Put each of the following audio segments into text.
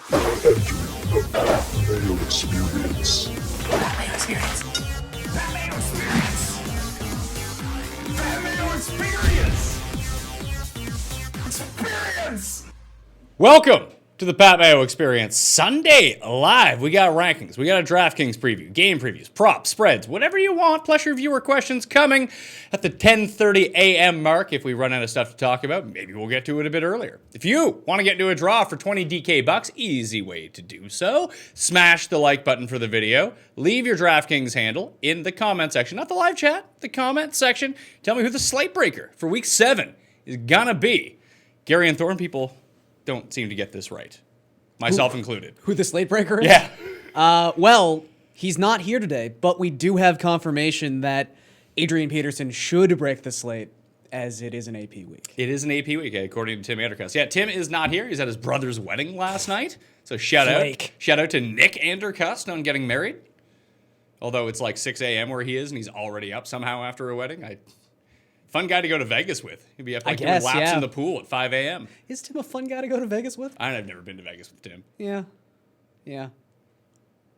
The Mayo Experience. Mayo Experience. That Mayo Experience. That Mayo Experience. Experience. Welcome to the Pat Mayo Experience Sunday Live. We got rankings. We got a DraftKings preview, game previews, props, spreads, whatever you want. Plus your viewer questions coming at the 10:30 a.m. mark. If we run out of stuff to talk about, maybe we'll get to it a bit earlier. If you want to get into a draw for 20 DK bucks, easy way to do so. Smash the like button for the video. Leave your DraftKings handle in the comment section, not the live chat, the comment section. Tell me who the slate breaker for week 7 is gonna be. Garion Thorne, people don't seem to get this right, myself included. Who the slate breaker is? Yeah. Well, he's not here today, but we do have confirmation that Adrian Peterson should break the slate as it is an AP week. It is an AP week, according to Tim Andercuss. Yeah, Tim is not here. He's at his brother's wedding last night. So shout out to Nick Andercuss on getting married. Although it's like 6 a.m. where he is, and he's already up somehow after a wedding. Fun guy to go to Vegas with. He'd be up like doing laps in the pool at 5 a.m. Is Tim a fun guy to go to Vegas with? I've never been to Vegas with Tim. Yeah.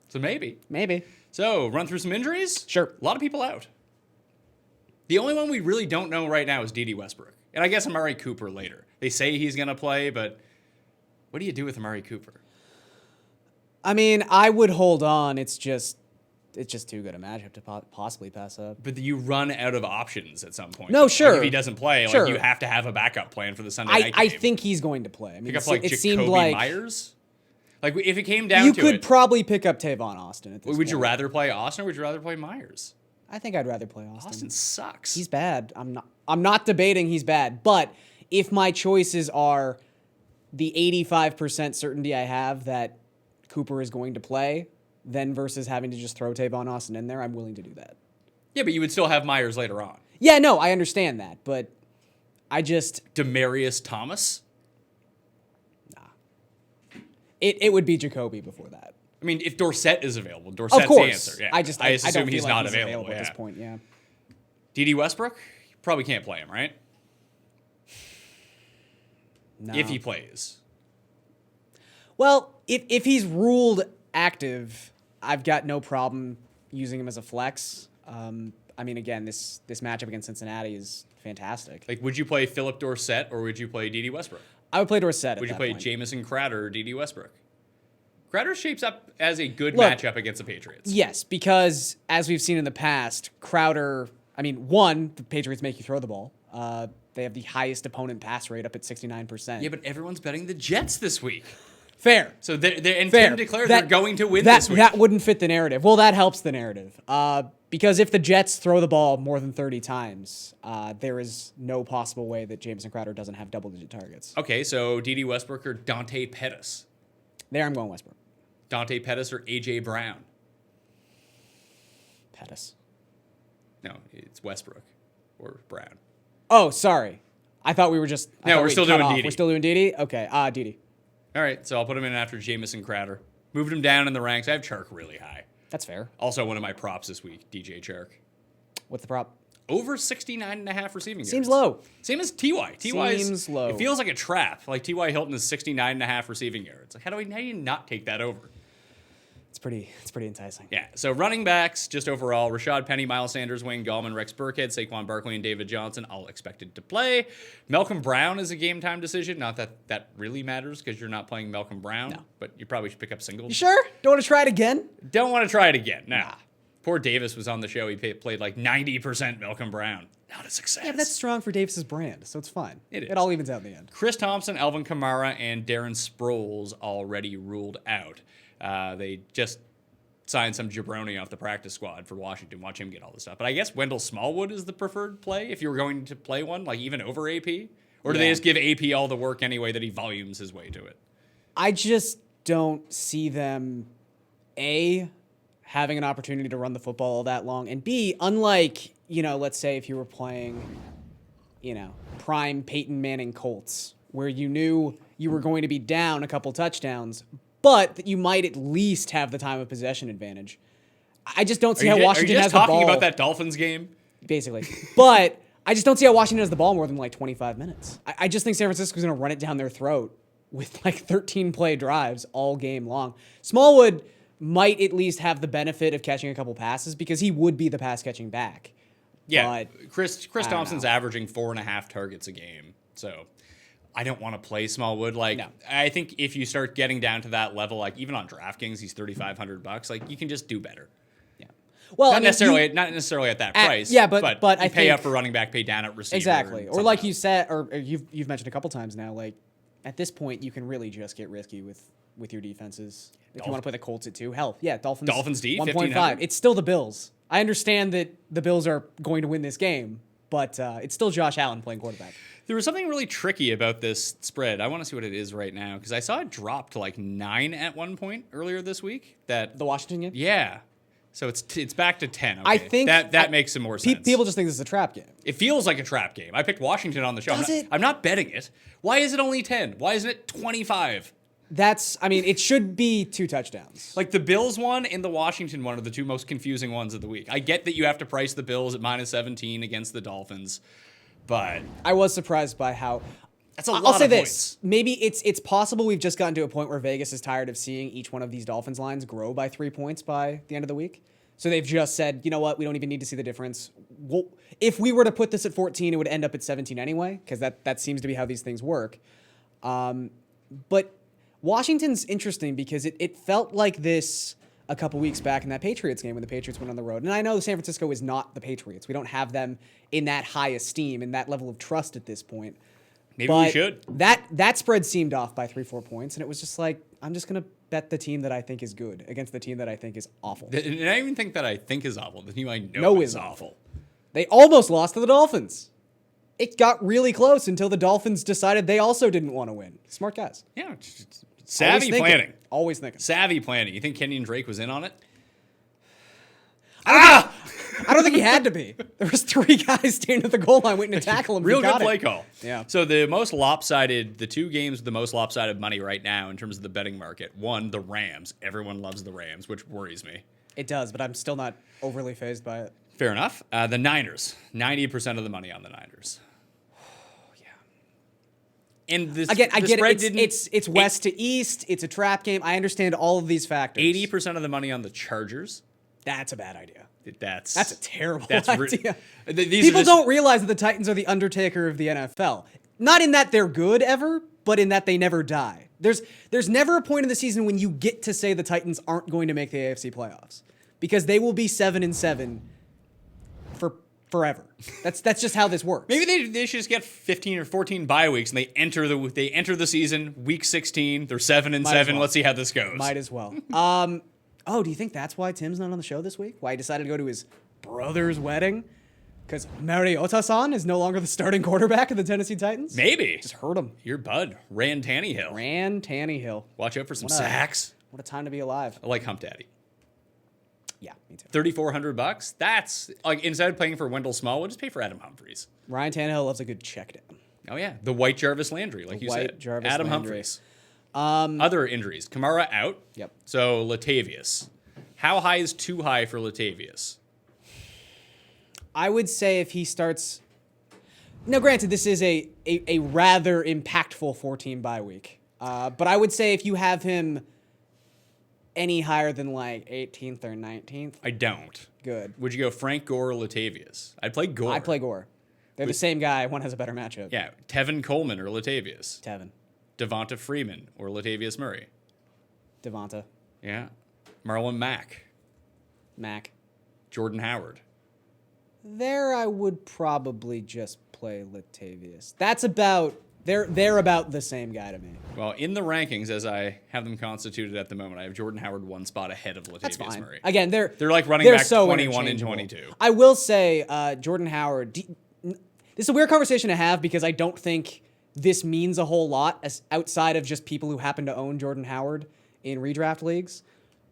So maybe. Maybe. So, run through some injuries? Sure. A lot of people out. The only one we really don't know right now is D.D. Westbrook. And I guess Amari Cooper later. They say he's going to play, but what do you do with Amari Cooper? I mean, I would hold on. It's just too good a matchup to possibly pass up. But you run out of options at some point. No, sure. Like if he doesn't play, Sure. you have to have a backup plan for the Sunday night game. I think he's going to play. I mean, Pick up like it seemed Jacoby like Myers? Like if it came down you to could it, probably pick up Tavon Austin at this would you point. rather play Austin or would you rather play Myers? I think I'd rather play Austin. Austin sucks. He's bad. I'm not debating he's bad, but if my choices are the 85% certainty I have that Cooper is going to play, then versus having to just throw Tavon Austin in there, I'm willing to do that. Yeah, but you would still have Myers later on. Yeah, no, I understand that, but I just Demarius Thomas? it would be Jacoby before that. I mean, if Dorsett is available, Dorsett's Of course. the answer. Yeah. I assume don't he's feel not like available at this point, yeah. D.D. Westbrook? You probably can't play him, right? No. If he plays. Well, if he's ruled active, I've got no problem using him as a flex. I mean, again, this matchup against Cincinnati is fantastic. Like, would you play Philip Dorsett or would you play D.D. Westbrook? I would play Dorsett at Would you that play point. Jamison Crowder or D.D. Westbrook? Crowder shapes up as a good Look, matchup against the Patriots. Yes, because as we've seen in the past, Crowder, I mean, one, the Patriots make you throw the ball. They have the highest opponent pass rate up at 69%. Yeah, but everyone's betting the Jets this week. Fair. So Tim Fair. declares they're going to win this week. That wouldn't fit the narrative. Well, that helps the narrative. Because if the Jets throw the ball more than 30 times, there is no possible way that Jamison Crowder doesn't have double-digit targets. Okay, so D.D. Westbrook or Dante Pettis? There I'm going Westbrook. Dante Pettis or A.J. Brown? Pettis. No, it's Westbrook or Brown. Oh, sorry. I thought we were just... No, we're still doing off. Dede. We're still doing Dede? Okay, Dede. All right, so I'll put him in after Jamison Crowder. Moved him down in the ranks. I have Chark really high. That's fair. Also, one of my props this week, DJ Chark. What's the prop? Over 69.5 receiving yards. Seems low. Same as T.Y. T.Y. Seems low. It feels like a trap. Like T.Y. Hilton is 69.5 receiving yards. Like, how do you not take that over? It's pretty enticing. Yeah, so running backs, just overall, Rashad Penny, Miles Sanders, Wayne Gallman, Rex Burkhead, Saquon Barkley, and David Johnson, all expected to play. Malcolm Brown is a game-time decision. Not that that really matters because you're not playing Malcolm Brown, but you probably should pick up singles. You sure? Don't want to try it again? Don't want to try it again. Nah. Poor Davis was on the show. He played like 90% Malcolm Brown. Not a success. Yeah, but that's strong for Davis's brand, so it's fine. It is. It all evens out in the end. Chris Thompson, Alvin Kamara, and Darren Sproles already ruled out. They just signed some jabroni off the practice squad for Washington. Watch him get all this stuff. But I guess Wendell Smallwood is the preferred play if you were going to play one, like even over AP? Or do they just give AP all the work anyway that he volumes his way to it? I just don't see them, A, having an opportunity to run the football all that long, and B, unlike, let's say if you were playing, prime Peyton Manning Colts, where you knew you were going to be down a couple touchdowns, but that you might at least have the time of possession advantage. I just don't see how Washington has the ball. Are you just talking about that Dolphins game? Basically. But I just don't see how Washington has the ball more than like 25 minutes. I just think San Francisco's going to run it down their throat with like 13 play drives all game long. Smallwood might at least have the benefit of catching a couple passes because he would be the pass catching back. Yeah, But Chris Thompson's averaging 4.5 targets a game, so I don't want to play Smallwood. Like, No. I think if you start getting down to that level, like even on DraftKings, he's $3,500. Like, you can just do better. yeah, well, Not necessarily at that price. yeah, but you I pay up think- for running back, pay down at receiver. exactly. and Or something like else. you said, or you've mentioned a couple times now, like at this point you can really just get risky with your defenses. If you want to play the Colts at 2, hell, yeah, Dolphins D, 1.5. 1,500. It's still the Bills. I understand that the Bills are going to win this game, but it's still Josh Allen playing quarterback. There was something really tricky about this spread. I want to see what it is right now because I saw it drop to like 9 at one point earlier this week. The Washington game? Yeah. So it's back to 10. Okay. I think that makes some more sense. People just think this is a trap game. It feels like a trap game. I picked Washington on the show. Does it? I'm not betting it. Why is it only 10? Why isn't it 25? It should be 2 touchdowns. Like the Bills one and the Washington one are the two most confusing ones of the week. I get that you have to price the Bills at -17 against the Dolphins, but I was surprised by how. that's a lot I'll say of this. points. Maybe it's possible we've just gotten to a point where Vegas is tired of seeing each one of these Dolphins lines grow by 3 points by the end of the week. So they've just said, you know what, we don't even need to see the difference. If we were to put this at 14, it would end up at 17 anyway, because that seems to be how these things work. But Washington's interesting because it felt like this a couple weeks back in that Patriots game when the Patriots went on the road. And I know San Francisco is not the Patriots. We don't have them in that high esteem and that level of trust at this point. Maybe we should. That spread seemed off by 3-4 points, and it was just like, I'm just going to bet the team that I think is good against the team that I think is awful. And I even think that I think is awful. The team I know is awful. They almost lost to the Dolphins. It got really close until the Dolphins decided they also didn't want to win. Smart guys. Yeah, savvy Always thinking. planning. Always thinking. Savvy planning. You think Kenyon Drake was in on it? I don't think he had to be. There was 3 guys standing at the goal line waiting to tackle him. Real He got good play it. call. Yeah. So the 2 games with the most lopsided money right now in terms of the betting market. 1, the Rams. Everyone loves the Rams, which worries me. It does, but I'm still not overly fazed by it. Fair enough. The Niners. 90% of the money on the Niners. And this, Again, I the get spread it. It's west to east. It's a trap game. I understand all of these factors. 80% of the money on the Chargers. That's a bad idea. That's a terrible idea. These People are just, don't realize that the Titans are the Undertaker of the NFL. Not in that they're good ever, but in that they never die. There's never a point in the season when you get to say the Titans aren't going to make the AFC playoffs because they will be 7-7 for forever. That's just how this works. Maybe they should just get 15 or 14 bye weeks and they enter the season week 16. They're 7-7. well. Let's see how this goes. Might as well. Oh, do you think that's why Tim's not on the show this week? Why he decided to go to his brother's wedding? Because Mariota-san is no longer the starting quarterback of the Tennessee Titans? Maybe. Just heard him. Your bud, Rand Tannehill. Rand Tannehill. Watch out for some What a- sacks. What a time to be alive. I like Hump Daddy. Yeah, me too. $3,400. That's like instead of paying for Wendell Smallwood, just pay for Adam Humphries. Ryan Tannehill loves a good check down. Oh yeah, the White Jarvis Landry, like you White said. Jarvis Adam Landry. Humphries. Other injuries. Kamara out. Yep. So Latavius. How high is too high for Latavius? I would say if he starts... Now, granted, this is a rather impactful 14 bye week. But I would say if you have him any higher than like 18th or 19th, I don't. good. Would you go Frank Gore or Latavius? I'd play Gore. I'd play Gore. They're the same guy. One has a better matchup. Yeah, Tevin Coleman or Latavius. Tevin. Devonta Freeman or Latavius Murray. Devonta. Yeah. Marlon Mack. Mac. Jordan Howard. There I would probably just play Latavius. That's about... They're about the same guy to me. Well, in the rankings, as I have them constituted at the moment, I have Jordan Howard 1 spot ahead of That's Latavius fine. Murray. Again, they're like running they're back so 21 and interchangeable. 22. I will say, Jordan Howard. This is a weird conversation to have because I don't think this means a whole lot as outside of just people who happen to own Jordan Howard in redraft leagues,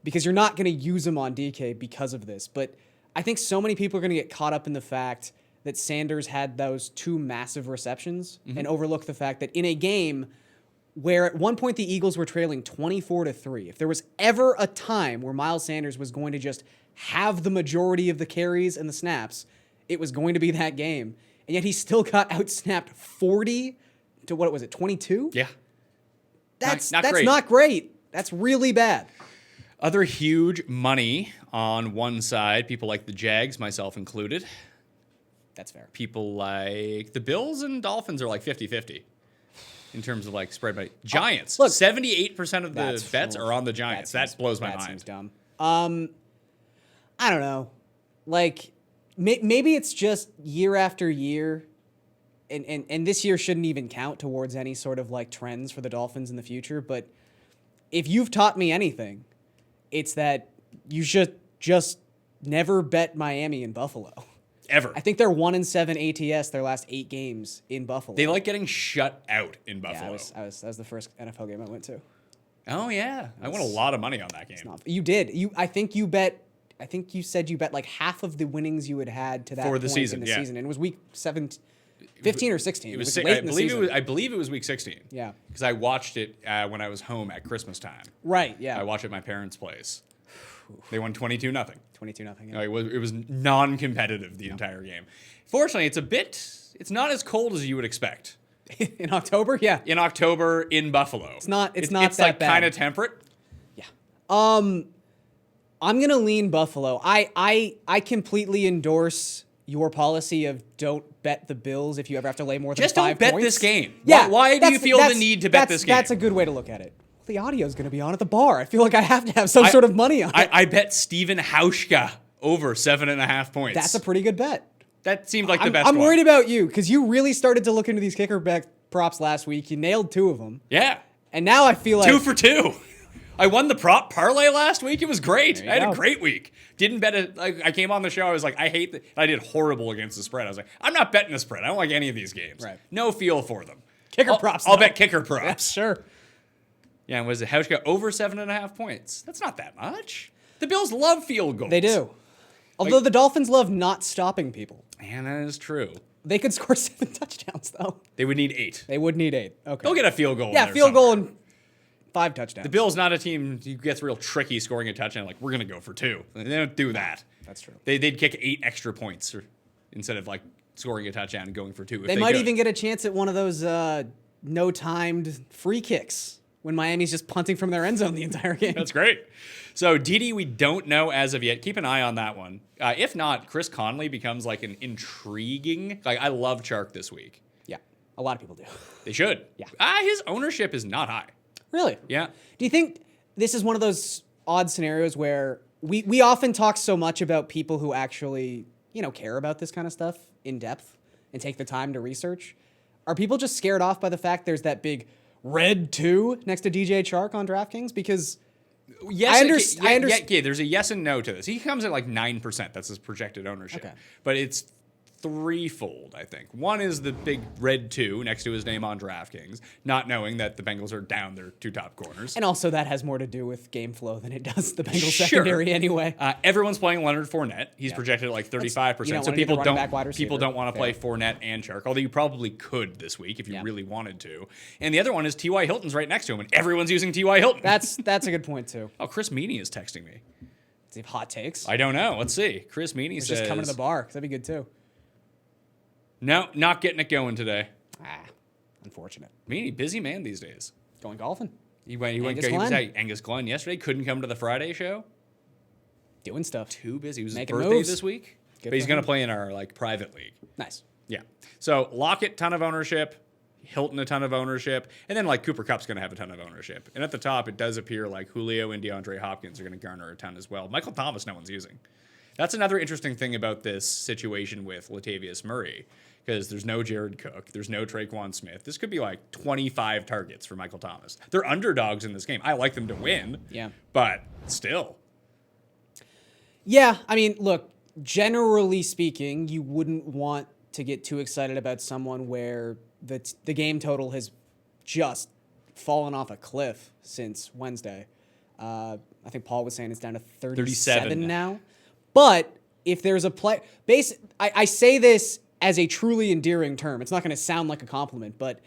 because you're not going to use him on DK because of this. But I think so many people are going to get caught up in the fact that Sanders had those 2 massive receptions and overlook the fact that in a game where at one point the Eagles were trailing 24-3, if there was ever a time where Miles Sanders was going to just have the majority of the carries and the snaps, it was going to be that game. And yet he still got outsnapped 40 to what was it, 22? Yeah. That's not that's great. not great. That's really bad. Other huge money on one side, people like the Jags, myself included. That's fair. People like the Bills and Dolphins are like 50-50 in terms of like spread money. Giants, look, 78% of the bets are on the Giants. That blows my That mind. seems dumb. I don't know. Like, maybe it's just year after year, and this year shouldn't even count towards any sort of like trends for the Dolphins in the future. But if you've taught me anything, it's that you should just never bet Miami and Buffalo. Ever. I think they're 1-7 ATS their last 8 games in Buffalo. They like getting shut out in Yeah, Buffalo. that was the first NFL game I went to. Oh yeah, I won a lot of money on that game. You did. I think you said you bet like half of the winnings you had to that For the point season, in the yeah. season. And it was week 15 or 16. It was late in the season. I believe it was week 16. Yeah. Because I watched it when I was home at Christmas time. Right, yeah. I watched it at my parents' place. They won 22-0. 22-0. No, it was non-competitive the entire game. Fortunately, it's not as cold as you would expect. In October, yeah. In October in Buffalo. It's not It's that like bad. kind of temperate. Yeah. I'm gonna lean Buffalo. I completely endorse your policy of don't bet the Bills if you ever have to lay more than Just 5 don't points. bet this game. Yeah. Why do you feel the need to bet this game? That's a good way to look at it. The audio's gonna be on at the bar. I feel like I have to have some sort of money on it. I bet Steven Hauschka over 7.5 points. That's a pretty good bet. That seemed like the best I'm one. worried about you because you really started to look into these kicker back props last week. You nailed 2 of them. Yeah. And now I feel like 2 for 2. I won the prop parlay last week. It was great. you I had go. a great week. Didn't bet it. Like, I came on the show. I was like, I hate that. I did horrible against the spread. I was like, I'm not betting the spread. I don't like any of these games. Right. No feel for them. Kicker props, I'll though. bet kicker props. sure. Yeah, and was it Hauschka over 7.5 points? That's not that much. The Bills love field goals. They do. Although the Dolphins love not stopping people. And that is true. They could score 7 touchdowns, though. They would need 8. They would need 8. Okay. They'll get a field goal. in Yeah, there field goal somewhere. and 5 touchdowns. The Bills not a team who gets real tricky scoring a touchdown. Like, we're going to go for 2. They don't do that. That's true. They'd kick 8 extra points instead of like scoring a touchdown and going for 2. If They might could. even get a chance at one of those no-timed free kicks when Miami's just punting from their end zone the entire game. That's great. So Didi, we don't know as of yet. Keep an eye on that one. If not, Chris Conley becomes like an intriguing. Like, I love Chark this week. Yeah, a lot of people do. They should. Yeah. His ownership is not high. Really? Yeah. Do you think this is one of those odd scenarios where we often talk so much about people who actually, care about this kind of stuff in depth and take the time to research? Are people just scared off by the fact there's that big red 2 next to DJ Chark on DraftKings? Because Yes, I understand. Yeah, there's a yes and no to this. He comes at like 9%. That's his projected ownership. Okay. But it's threefold, I think. One is the big red 2 next to his name on DraftKings, not knowing that the Bengals are down their 2 top corners. And also that has more to do with game flow than it does the Bengals Sure. secondary anyway. Everyone's playing Leonard Fournette. He's projected at like 35%. You don't So wanna get people the running don't back wide receiver. people don't want to play Fair. Fournette and Chark, although you probably could this week if you Yeah. really wanted to. And the other one is T.Y. Hilton's right next to him, and everyone's using T.Y. Hilton. That's a good point too. Oh, Chris Meany is texting me. See hot takes. I don't know. Let's see. Chris Meany It's says, just coming to the bar because that'd be good too. No, not getting it going today. Unfortunate. Meany, busy man these days. Going golfing. He was Glenn. at Angus Glenn yesterday. Couldn't come to the Friday show. Doing stuff. Too busy. It was Making his birthday moves. this week. Good But he's for going to him. play in our like private league. Nice. Yeah. So Lockett, ton of ownership. Hilton, a ton of ownership. And then like Cooper Kupp's going to have a ton of ownership. And at the top, it does appear like Julio and DeAndre Hopkins are going to garner a ton as well. Michael Thomas, no one's using. That's another interesting thing about this situation with Latavius Murray. Because there's no Jared Cook. There's no Traquan Smith. This could be like 25 targets for Michael Thomas. They're underdogs in this game. I like them to win. Yeah. But still. Yeah, I mean, look, generally speaking, you wouldn't want to get too excited about someone where the game total has just fallen off a cliff since Wednesday. I think Paul was saying it's down to 37 now. But if there's a play... I say this as a truly endearing term. It's not going to sound like a compliment, but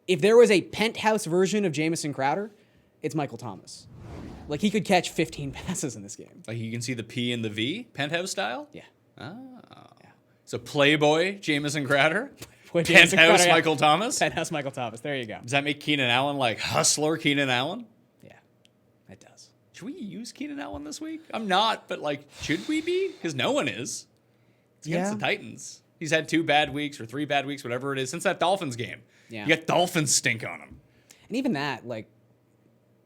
if there was a penthouse version of Jamison Crowder, it's Michael Thomas. Like, he could catch 15 passes in this game. Like you can see the P and the V, penthouse style? Yeah. So Playboy, Jamison Crowder. Which Penthouse Michael Thomas? Penthouse Michael Thomas. There you go. Does that make Keenan Allen like hustler Keenan Allen? Yeah, it does. Should we use Keenan Allen this week? I'm not, but like, should we be? Because no one is. It's against the Titans. He's had 2 bad weeks or 3 bad weeks, whatever it is, since that Dolphins game. Yeah. You got Dolphins stink on him. And even that, like,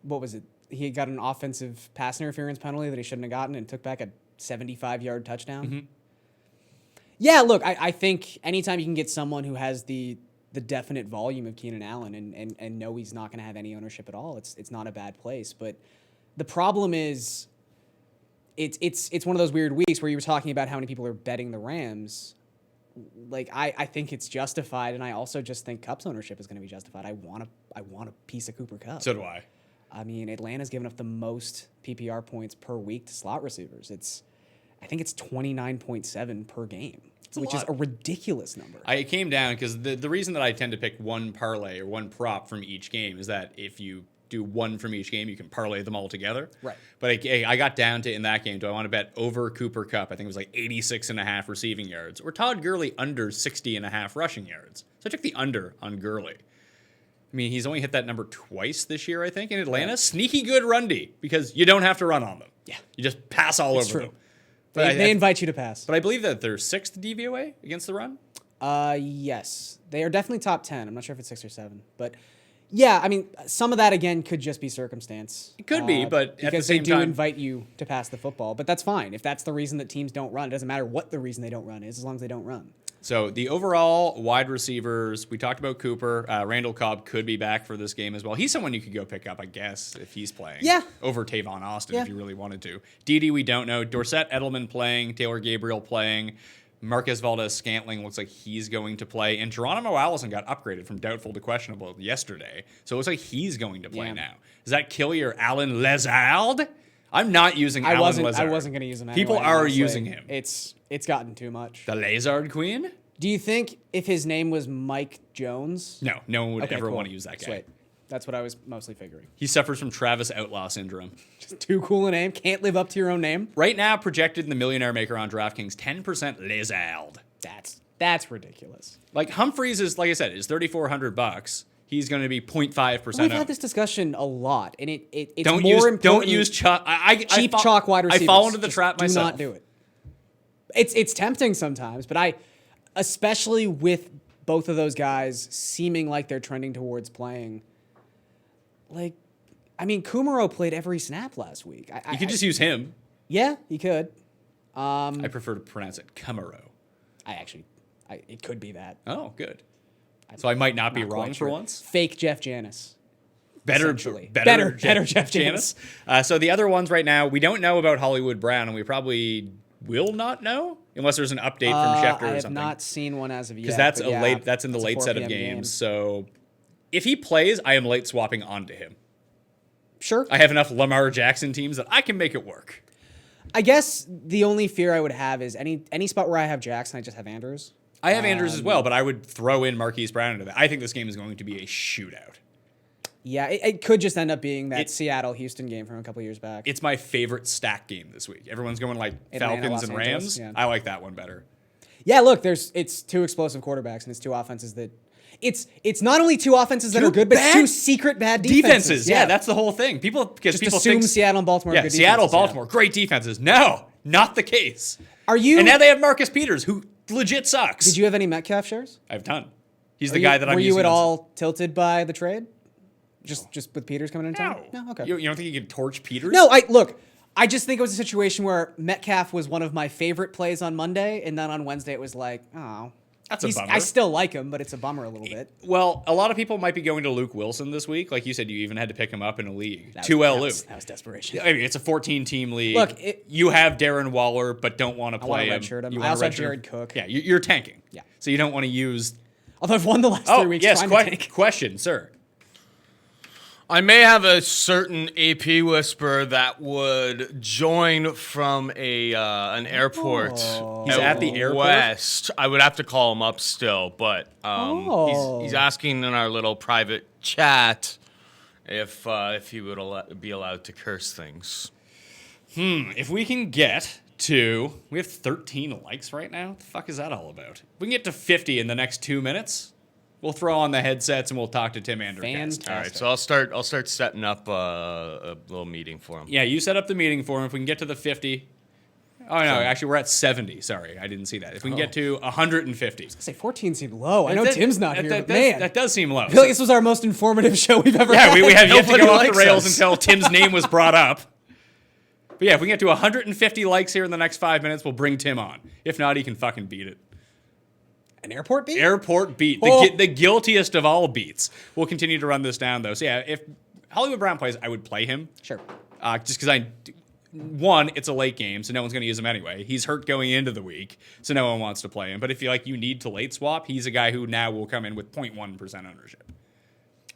what was it? He got an offensive pass interference penalty that he shouldn't have gotten and took back a 75-yard touchdown. Mm-hmm. Yeah, look, I think anytime you can get someone who has the definite volume of Keenan Allen and know he's not going to have any ownership at all, it's not a bad place. But the problem is, it's one of those weird weeks where you were talking about how many people are betting the Rams. Like I think it's justified, and I also just think Kupp's ownership is going to be justified. I want a piece of Cooper Kupp. So do I. I mean, Atlanta's given up the most PPR points per week to slot receivers. I think it's 29.7 per game, which is a ridiculous number. I came down because the reason that I tend to pick one parlay or one prop from each game is that if you do one from each game, you can parlay them all together. Right. But I got down to, in that game, do I want to bet over Cooper Kupp? I think it was like 86.5 receiving yards, or Todd Gurley under 60.5 rushing yards. So I took the under on Gurley. I mean, he's only hit that number twice this year, I think, in Atlanta. Right. Sneaky good run D, because you don't have to run on them. Yeah. You just pass all over them. But they invite you to pass. But I believe that they're 6th DVOA against the run. Yes. They are definitely top 10. I'm not sure if it's 6 or 7. But, yeah, I mean, some of that, again, could just be circumstance. It could be, but because at the same time, they do invite you to pass the football. But that's fine. If that's the reason that teams don't run, it doesn't matter what the reason they don't run is, as long as they don't run. So the overall wide receivers, we talked about Cooper. Randall Cobb could be back for this game as well. He's someone you could go pick up, I guess, if he's playing. Yeah. Over Tavon Austin, if you really wanted to. Dede, we don't know. Dorsett Edelman playing. Taylor Gabriel playing. Marquez Valdez-Scantling looks like he's going to play. And Geronimo Allison got upgraded from doubtful to questionable yesterday. So it looks like he's going to play now. Does that kill your Alan Lazard? I'm not using Alan Lazard. I wasn't going to use him anyway. People are honestly. using him. It's gotten too much. The Lazard Queen? Do you think if his name was Mike Jones? No one would ever want to use that guy. Sweet. That's what I was mostly figuring. He suffers from Travis Outlaw syndrome. Just too cool a name. Can't live up to your own name. Right now, projected in the Millionaire Maker on DraftKings, 10% Lazard. That's ridiculous. Like Humphreys is, like I said, is $3,400. He's going to be 0.5%. We've had this discussion a lot, and it's don't more use, important. Don't use chalk. Cheap chalk wide receivers. I fall into the trap myself. Do not do it. It's tempting sometimes, but especially with both of those guys seeming like they're trending towards playing. Like, I mean, Kumaro played every snap last week. You could just use him. Yeah, he could. I prefer to pronounce it Kumaro. It could be that. Oh, good. So I might not be wrong for sure. once. Fake Jeff Janis. Better Jeff Janis. So the other ones right now, we don't know about Hollywood Brown, and we probably will not know unless there's an update from Schefter or something. I have not seen one as of yet. Because that's in the late set of games. So if he plays, I am late swapping onto him. Sure. I have enough Lamar Jackson teams that I can make it work. I guess the only fear I would have is any spot where I have Jackson, I just have Andrews. I have Andrews as well, but I would throw in Marquise Brown into that. I think this game is going to be a shootout. Yeah, it could just end up being that Seattle-Houston game from a couple years back. It's my favorite stack game this week. Everyone's going like Atlanta, Falcons Los and Angeles, Rams. yeah. I like that one better. Yeah, look, it's two explosive quarterbacks and it's two offenses that it's not only two offenses that are good, but two secret bad defenses. Yeah, that's the whole thing. People assume think Seattle and Baltimore. Yeah, are good Seattle, defenses, Baltimore, great defenses. No, not the case. And now they have Marcus Peters, who legit sucks. Did you have any Metcalf shares? I have a ton. He's the guy that I'm using. using. Were you at all tilted by the trade? Just with Peters coming into town? No. Okay. You don't think you can torch Peters? No, I just think it was a situation where Metcalf was one of my favorite plays on Monday, and then on Wednesday it was like, oh. That's a bummer. I still like him, but it's a bummer a little bit. Well, a lot of people might be going to Luke Wilson this week. Like you said, you even had to pick him up in a league. That 2L Luke. That was desperation. I mean, it's a 14-team league. Look, you have Darren Waller, but don't want to play him. I also have Jared Cook. Yeah, you're tanking. Yeah. So you don't want to use... Although I've won the last 3 weeks. Yes, question, sir. I may have a certain AP whisperer that would join from an airport. He's at the airport? West. I would have to call him up still, but he's asking in our little private chat if he would be allowed to curse things. If we can get to, we have 13 likes right now. What the fuck is that all about? If we can get to 50 in the next 2 minutes, we'll throw on the headsets and we'll talk to Tim Andercast. Fantastic. All right, so I'll start setting up a little meeting for him. Yeah, you set up the meeting for him. If we can get to the 50. Oh, no, actually, we're at 70. Sorry, I didn't see that. If we can get to 150. I say 14 seemed low. I know That- Tim's not that- here, that- but man. That does seem low. I feel like this was our most informative show we've ever Yeah, had. we have yet to Nobody go off the likes rails us. until Tim's name was brought up. But yeah, if we can get to 150 likes here in the next 5 minutes, we'll bring Tim on. If not, he can fucking beat it. An airport beat? Airport beat. Oh. The guiltiest of all beats. We'll continue to run this down, though. So yeah, if Hollywood Brown plays, I would play him. Sure. Just because one, it's a late game, so no one's going to use him anyway. He's hurt going into the week, so no one wants to play him. But if you need to late swap, he's a guy who now will come in with 0.1% ownership.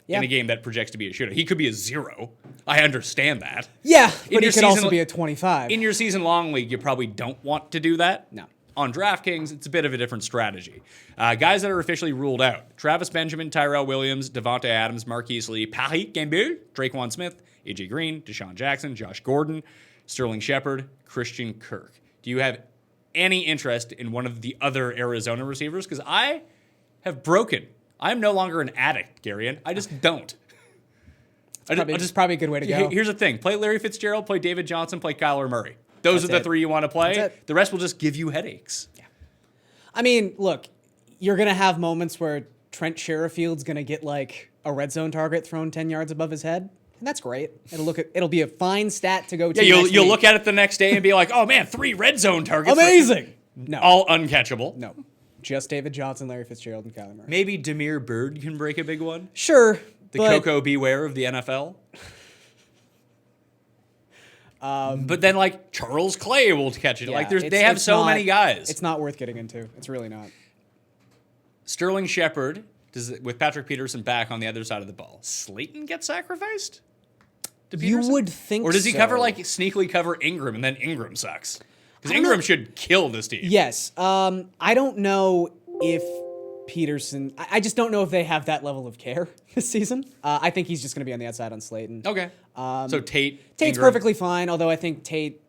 Yeah. In a game that projects to be a shootout. He could be a 0. I understand that. Yeah, In but he your could also season- be a 25. In your season-long league, you probably don't want to do that. No. On DraftKings, it's a bit of a different strategy. Guys that are officially ruled out. Travis Benjamin, Tyrell Williams, Devontae Adams, Marquise Lee, Paris Gamble, Draquan Smith, AJ Green, Deshaun Jackson, Josh Gordon, Sterling Shepard, Christian Kirk. Do you have any interest in one of the other Arizona receivers? Because I have broken. I'm no longer an addict, Garion. I just don't. Probably a good way to go. Here's the thing. Play Larry Fitzgerald, play David Johnson, play Kyler Murray. Those That's are the it. three you want to play. That's it. The rest will just give you headaches. I mean, look, you're going to have moments where Trent Sherrifield's going to get like a red zone target thrown 10 yards above his head. And that's great. It'll be a fine stat to go to. Yeah, next you'll week. look at it the next day and be like, oh man, 3 red zone targets. Amazing. No. All uncatchable. No. Just David Johnson, Larry Fitzgerald, and Kyler Murray. Maybe Demir Bird can break a big one. Sure. The but Coco Beware of the NFL. But then like Charles Clay will catch it. yeah, Like it's- they have it's so not- many guys. It's not worth getting into. It's really not. Sterling Shepard with Patrick Peterson back on the other side of the ball. Slayton get sacrificed? To You Peterson? would think Or does he so. sneakily cover Ingram and then Ingram sucks? Because I don't Ingram know. should kill this team. Yes. I don't know if Peterson. I just don't know if they have that level of care this season. I think he's just going to be on the outside on Slayton. Okay. So Tate. Tate's Ingram. perfectly fine, although I think Tate.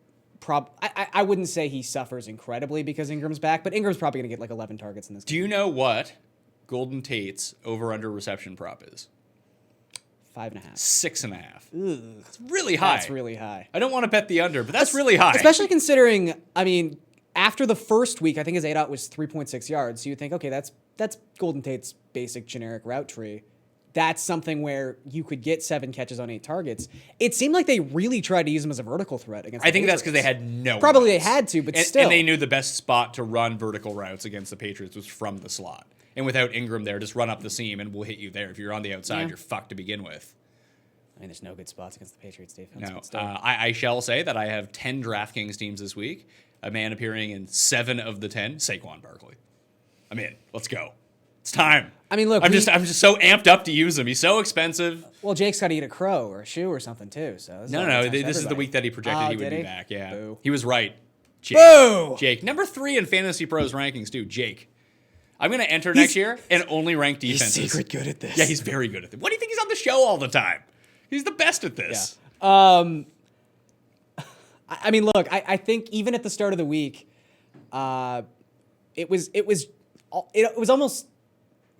I wouldn't say he suffers incredibly because Ingram's back, but Ingram's probably going to get like 11 targets in this Do game. you know what Golden Tate's over/under reception prop is? 5.5. 6.5. It's really high. That's really high. I don't want to bet the under, but that's really high. Especially considering, I mean, after the first week, I think his ADOT was 3.6 yards. So you think, okay, that's Golden Tate's basic generic route tree. That's something where you could get 7 catches on 8 targets. It seemed like they really tried to use him as a vertical threat against. I the think that's because Patriots. they had no. Probably routes. they had to, but and, still. And they knew the best spot to run vertical routes against the Patriots was from the slot. And without Ingram there, just run up the seam and we'll hit you there. If you're on the outside, Yeah. you're fucked to begin with. I mean, there's no good spots against the Patriots defense. No, but still. I shall say that I have 10 DraftKings teams this week. A man appearing in 7 of the 10, Saquon Barkley. I'm in. Let's go. It's time. I mean, look, I'm just so amped up to use him. He's so expensive. well, Jake's got to eat a crow or a shoe or something too. So this is all No. good times for This is the everybody. week that he projected Oh, he would did be he? back. Yeah, Boo. he was right. Jake. Boo! Jake, number 3 in Fantasy Pros rankings, too. Jake. I'm gonna enter next year and only rank defenses. He's secret good at this. Yeah, he's very good at it. What do you think he's on the show all the time? He's the best at this. I mean, look, I think even at the start of the week, it was almost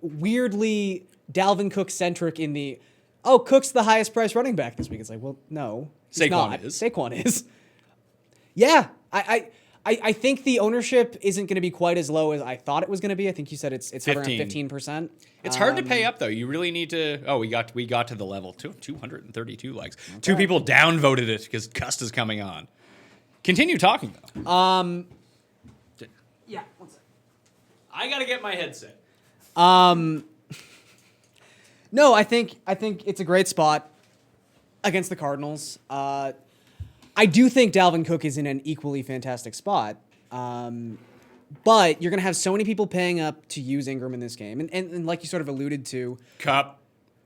weirdly Dalvin Cook centric in the, Cook's the highest priced running back this week. It's like, well, no, he's Saquon not. is. Saquon is. Yeah, I think the ownership isn't going to be quite as low as I thought it was going to be. I think you said it's around 15%. It's hard to pay up though. You really need to. Oh, we got to the level 232 likes. Okay. 2 people downvoted it because Cust is coming on. Continue talking though. Yeah, one second. I gotta get my headset. No, I think it's a great spot against the Cardinals. I do think Dalvin Cook is in an equally fantastic spot. But you're going to have so many people paying up to use Ingram in this game. And like you sort of alluded to, Cup.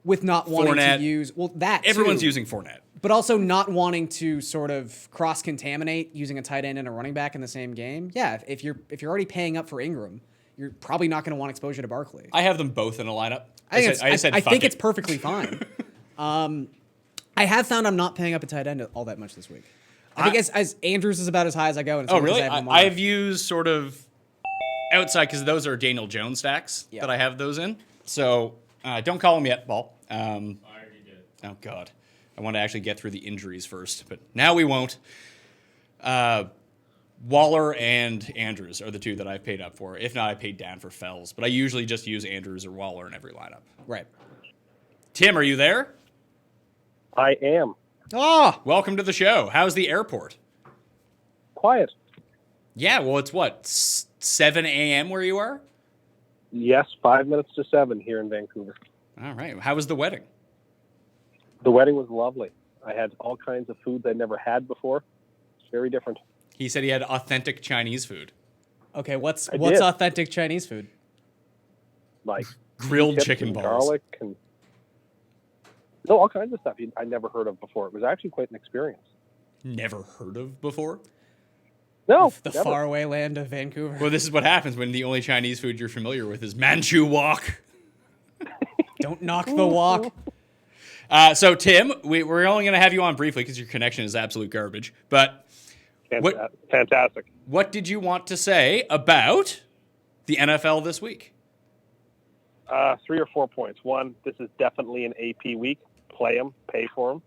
with not wanting Fournette. to use, well, that Everyone's too, using Fournette. but also not wanting to sort of cross-contaminate using a tight end and a running back in the same game. Yeah, if you're already paying up for Ingram, you're probably not going to want exposure to Barkley. I have them both in a lineup. I said fuck think it. it's perfectly fine. I have found I'm not paying up a tight end all that much this week. I think as Andrews is about as high as I go. And it's Oh, only 'cause really? I have him on. I've used sort of outside because those are Daniel Jones stacks Yeah. that I have those in. So don't call him yet, Paul. I already did. Oh, God. I want to actually get through the injuries first, but now we won't. Waller and Andrews are the two that I've paid up for. If not, I paid down for Fells, but I usually just use Andrews or Waller in every lineup. Right. Tim, are you there? I am. Oh, Welcome to the show. How's the airport? Quiet. Yeah, well, it's what, 7 a.m. where you are? Yes, 5 minutes to 7 here in Vancouver. All right. How was the wedding? The wedding was lovely. I had all kinds of food I'd never had before. It's very different. He said he had authentic Chinese food. okay. What's I did. authentic Chinese food? Like Grilled chips chicken and balls. garlic and all kinds of stuff I never heard of before. It was actually quite an experience. Never heard of before? No, The never. faraway land of Vancouver. Well, this is what happens when the only Chinese food you're familiar with is Manchu Wok. Don't knock the walk. So, Tim, we're only going to have you on briefly because your connection is absolute garbage. But Fantastic. what did you want to say about the NFL this week? 3 or 4 points. One, this is definitely an AP week. Play them, pay for them.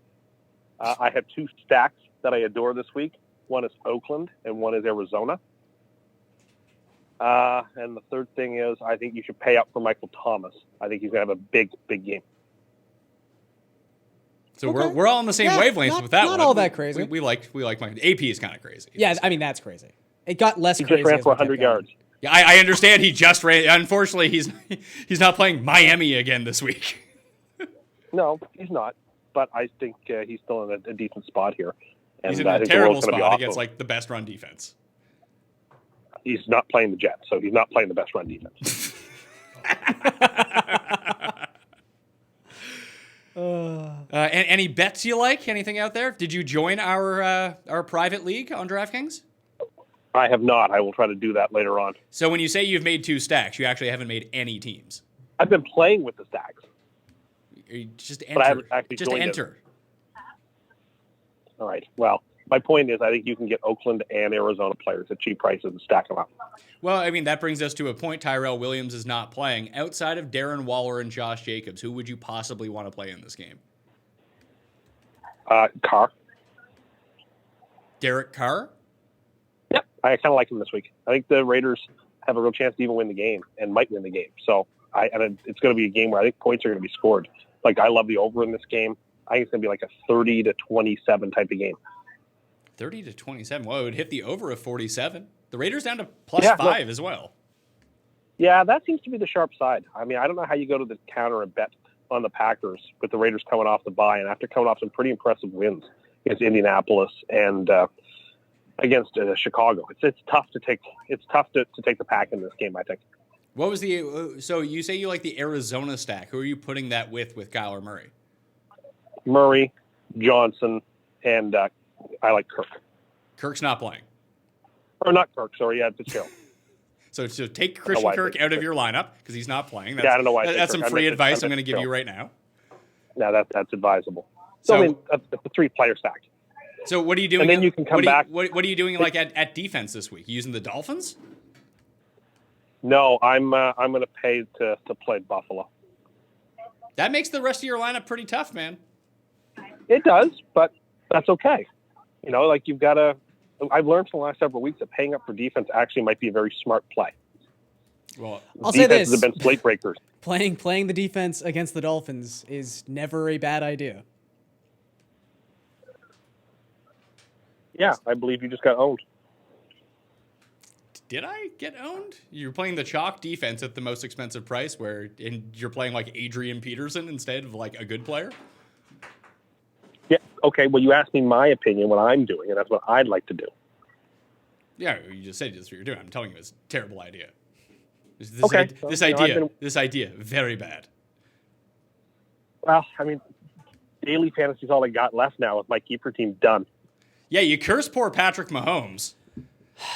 I have 2 stacks that I adore this week. One is Oakland and one is Arizona. And the third thing is I think you should pay up for Michael Thomas. I think he's going to have a big, big game. So Okay. we're all on the same Yeah, wavelength not- with that not one. all that crazy. We like my AP is kind of crazy. Yeah, I mean that's crazy. It got less He crazy. just ran as for we kept 100 going. yards. Yeah, I understand he just ran. Unfortunately, he's not playing Miami again this week. No, he's not. But I think he's still in a decent spot here. And He's in I a think the terrible world's gonna be spot awesome. against like the best run defense. He's not playing the Jets, so he's not playing the best run defense. And any bets you like? Anything out there? Did you join our private league on DraftKings? I have not. I will try to do that later on. So when you say you've made 2 stacks, you actually haven't made any teams. I've been playing with the stacks. You just But I haven't enter. actually Just joined it. enter. All right. Well, my point is I think you can get Oakland and Arizona players at cheap prices and stack them up. Well, I mean, that brings us to a point. Tyrell Williams is not playing. Outside of Darren Waller and Josh Jacobs, who would you possibly want to play in this game? Carr. Derek Carr? Yep. I kind of like him this week. I think the Raiders have a real chance to even win the game and might win the game. So it's going to be a game where I think points are going to be scored. Like, I love the over in this game. I think it's going to be like a 30-27 type of game. 30-27. Well, it would hit the over of 47. The Raiders down to plus Yeah, 5 as well. Yeah, that seems to be the sharp side. I mean, I don't know how you go to the counter and bet on the Packers with the Raiders coming off the bye and after coming off some pretty impressive wins against Indianapolis and against Chicago. It's tough to take. It's tough to take the Pack in this game, I think. What was the so you say you like the Arizona stack? Who are you putting that with Kyler Murray? Murray, Johnson, and I like Kirk. Kirk's not playing. Or not Kirk, sorry, yeah, Fitzgerald. So take Christian why I Kirk think out of Kirk. your lineup because he's not playing. Yeah, I don't know why I think That's some Kirk. free I'm advice just I'm going to give you Fitzgerald. right now. No, that's advisable. So, So- I mean, a 3-player stack. So what are you doing? And then you can come back. What are you doing like at defense this week? You using the Dolphins? No, I'm going to pay to play Buffalo. That makes the rest of your lineup pretty tough, man. It does, but that's okay. You know, like you've got to. I've learned from the last several weeks that paying up for defense actually might be a very smart play. Well, I'll say Defenses this: have been slate breakers. playing the defense against the Dolphins is never a bad idea. Yeah, I believe you just got owned. did I get owned? You're playing the chalk defense at the most expensive price, and you're playing like Adrian Peterson instead of like a good player. Yeah. Okay. Well, you asked me my opinion, what I'm doing, and that's what I'd like to do. Yeah, you just said that's what you're doing. I'm telling you, it's a terrible idea. This Okay. This Well, you know, I've idea. been- This idea. Very bad. Well, I mean, daily fantasy is all I got left now with my keeper team done. Yeah, you curse poor Patrick Mahomes.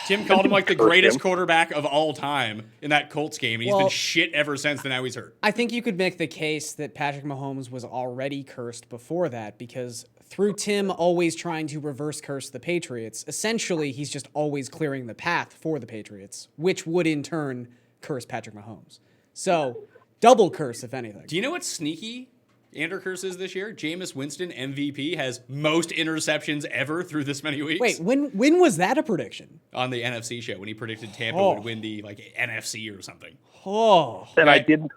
Tim called him like the Curse greatest him. quarterback of all time in that Colts game, and he's Well- been shit ever since. And now he's hurt. I think you could make the case that Patrick Mahomes was already cursed before that because through Tim always trying to reverse curse the Patriots, essentially he's just always clearing the path for the Patriots, which would in turn curse Patrick Mahomes. So, double curse, if anything. Do you know what's sneaky? Andrew Curse is this year. Jameis Winston, MVP, has most interceptions ever through this many weeks. Wait, when was that a prediction? On the NFC show, when he predicted Tampa would win the NFC or something. Oh, And I didn't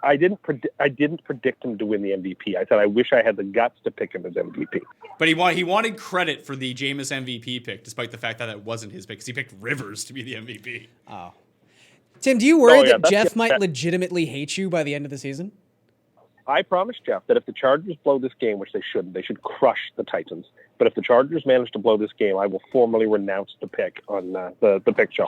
predict him to win the MVP. I said I wish I had the guts to pick him as MVP. But he wanted credit for the Jameis MVP pick, despite the fact that that wasn't his pick, because he picked Rivers to be the MVP. Oh. Tim, do you worry that that's- Jeff might legitimately hate you by the end of the season? I promised Jeff that if the Chargers blow this game, which they shouldn't, they should crush the Titans. But if the Chargers manage to blow this game, I will formally renounce the pick on the pick show.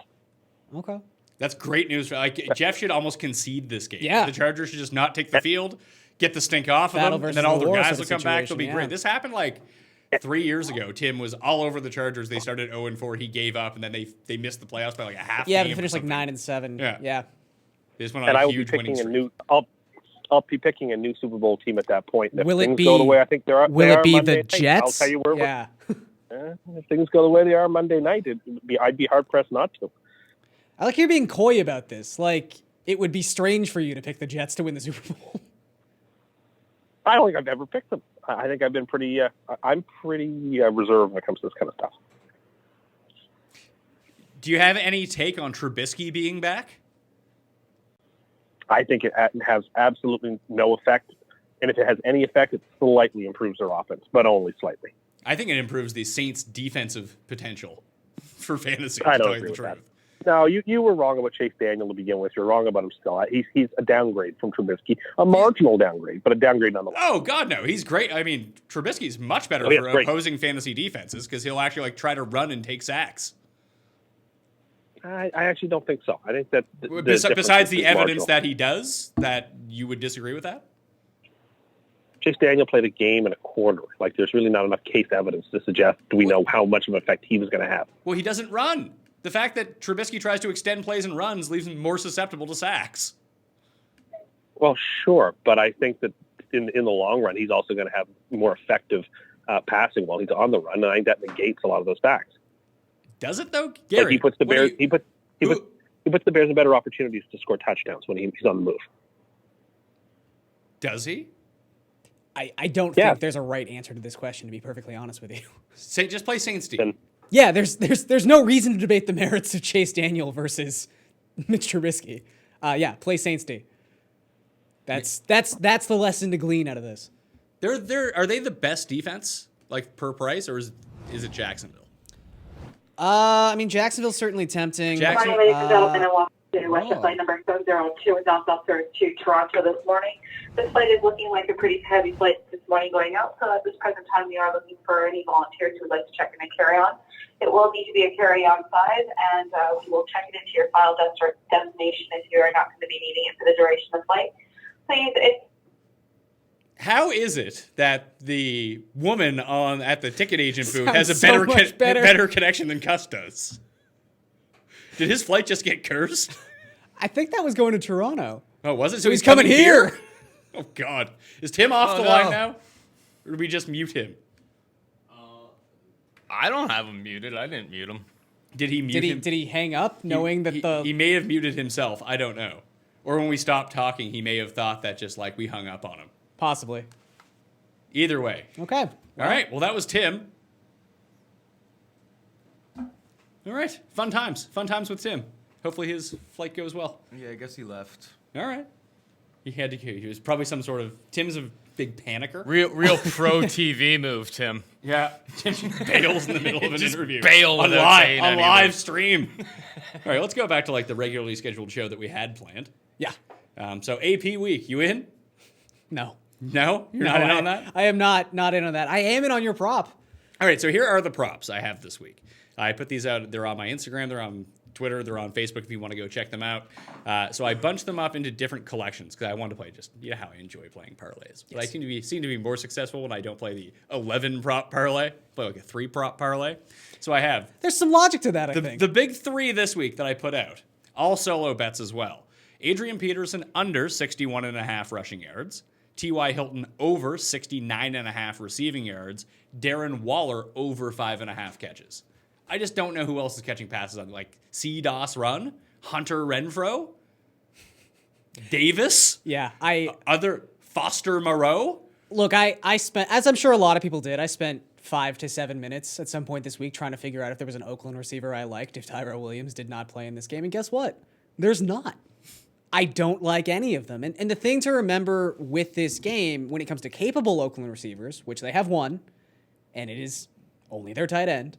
Okay. That's great news. Jeff should almost concede this game. Yeah. The Chargers should just not take the field, get the stink off of Battle them, and versus then all the their war guys sort will of come back. They'll be situation, great. yeah. This happened like 3 years ago. Tim was all over the Chargers. They started 0-4. He gave up, and then they missed the playoffs by like a half Yeah, game they or finished like something. 9-7. Yeah. Yeah. They just went on And a I will be huge winning picking a streak. new. I'll be picking a new Super Bowl team at that point. And if Will it things be- go the way I think they are, Will they it are be Monday the night, Jets? I'll tell you where. Yeah. If things go the way they are Monday night, I'd be hard pressed not to. I like you being coy about this. Like, it would be strange for you to pick the Jets to win the Super Bowl. I don't think I've ever picked them. I think I've been pretty. I'm pretty reserved when it comes to this kind of stuff. Do you have any take on Trubisky being back? I think it has absolutely no effect, and if it has any effect, it slightly improves their offense, but only slightly. I think it improves the Saints' defensive potential for fantasy. I to don't tell you agree the with truth. No, you were wrong about Chase Daniel to begin with. You're wrong about him still. He's a downgrade from Trubisky, a marginal downgrade, but a downgrade nonetheless. Oh God, no! He's great. I mean, Trubisky's much better yeah, for great. opposing fantasy defenses because he'll actually try to run and take sacks. I actually don't think so. I think that Besides the evidence marginal. that he does, that you would disagree with that? Chase Daniel played a game and a quarter. Like, there's really not enough case evidence to suggest we know how much of an effect he was going to have. Well, he doesn't run. The fact that Trubisky tries to extend plays and runs leaves him more susceptible to sacks. Well, sure, but I think that in the long run, he's also going to have more effective passing while he's on the run, and I think that negates a lot of those sacks. Does it though, Gary? Like he puts the what do Bears. you- He puts the Bears in better opportunities to score touchdowns when he's on the move. Does he? I don't Yeah. think there's a right answer to this question, to be perfectly honest with you. Say, just play Saints D. Then Yeah, there's no reason to debate the merits of Chase Daniel versus Mitch Trubisky. Yeah, play Saints D. That's the lesson to glean out of this. Are they the best defense, like per price, or is it Jacksonville? I mean, Jacksonville's certainly tempting. Jackson- Morning, ladies and gentlemen, and welcome to Western oh. Flight number 702 with Southwestern to Toronto this morning. This flight is looking like a pretty heavy flight this morning going out, so at this present time we are looking for any volunteers who would like to check in and carry on. It will need to be a carry-on size, and we will check it into your final destination if you are not going to be needing it for the duration of the flight. Please, How is it that the woman at the ticket agent booth Sounds has a so much better. better connection than Cuss does? Did his flight just get cursed? I think that was going to Toronto. Oh, was it? So he's coming here. Oh God, is Tim off the no. line now, or did we just mute him? I don't have him muted. I didn't mute him. Did he mute him? Did he hang up knowing that he may have muted himself. I don't know. Or when we stopped talking, he may have thought that just like we hung up on him. possibly? Either way. Okay. All right. Well, that was Tim. All right. Fun times. Fun times with Tim. Hopefully his flight goes well. Yeah, I guess he left. All right. He was probably some sort of Tim's a big panicker. Real pro TV move, Tim. Yeah. Tim bails in the middle of an Just interview. bail on without live saying on anything. live stream. All right. Let's go back to like the regularly scheduled show that we had planned. Yeah. So AP week, you in? No. No, you're not in on that. I am not in on that. I am in on your prop. All right, so here are the props I have this week. I put these out. They're on my Instagram. They're on Twitter. They're on Facebook if you want to go check them out. So I bunched them up into different collections because I wanted to play just, you know how I enjoy playing parlays. But I seem to be more successful when I don't play the 11 prop parlay. I play like a 3 prop parlay. So I have There's some logic to that, I think. the big 3 this week that I put out. All solo bets as well. Adrian Peterson under 61.5 rushing yards. T.Y. Hilton over 69.5 receiving yards. Darren Waller over 5.5 catches. I just don't know who else is catching passes on, like C. Doss Run, Hunter Renfro, Davis. Yeah, Other Foster Moreau. Look, I spent, as I'm sure a lot of people did, I spent 5 to 7 minutes at some point this week trying to figure out if there was an Oakland receiver I liked if Tyrell Williams did not play in this game. And guess what? There's not. I don't like any of them. And the thing to remember with this game, when it comes to capable Oakland receivers, which they have one, and it is only their tight end,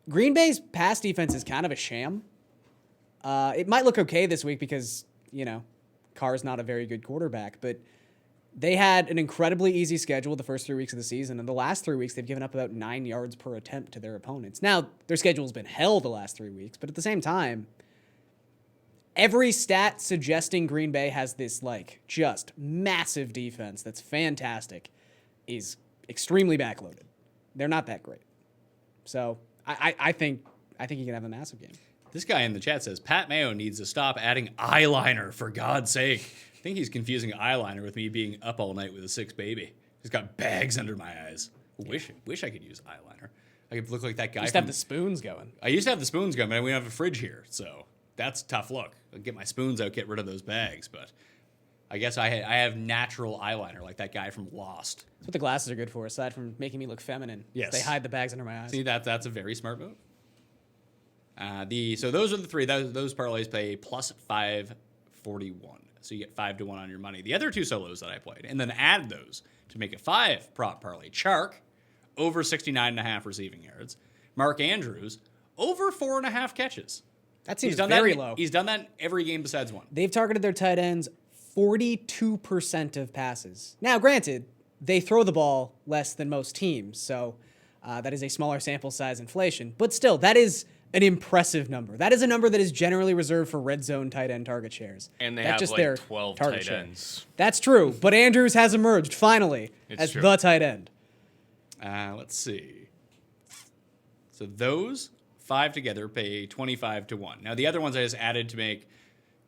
Green Bay's pass defense is kind of a sham. It might look okay this week because, Carr's not a very good quarterback, but they had an incredibly easy schedule the first 3 weeks of the season, and the last 3 weeks they've given up about 9 yards per attempt to their opponents. Now, their schedule's been hell the last 3 weeks, but at the same time, every stat suggesting Green Bay has this, just massive defense that's fantastic is extremely backloaded. They're not that great. So, I think he can have a massive game. This guy in the chat says, Pat Mayo needs to stop adding eyeliner, for God's sake. I think he's confusing eyeliner with me being up all night with a 6 baby. He's got bags under my eyes. Wish I could use eyeliner. I could look like that guy. You used to have the spoons going. I used to have the spoons going, but we don't have a fridge here, so that's a tough look. I'll get my spoons out, get rid of those bags, but I guess I have natural eyeliner like that guy from Lost. That's what the glasses are good for, aside from making me look feminine. Yes. They hide the bags under my eyes. See, that's a very smart move. So those are the three. Those parlays pay plus 541. So you get 5 to 1 on your money. The other two solos that I played, and then add those to make a 5 prop parlay. Chark, over 69.5 receiving yards. Mark Andrews, over 4.5 catches. That seems very low. He's done that in every game besides one. They've targeted their tight ends 42% of passes. Now, granted, they throw the ball less than most teams, so that is a smaller sample size inflation. But still, that is an impressive number. That is a number that is generally reserved for red zone tight end target shares. And they That's have just their 12 target tight share. ends. That's true, but Andrews has emerged, finally, as true. the tight end. Let's see. So those 5 together pay 25 to 1. Now, the other ones I just added to make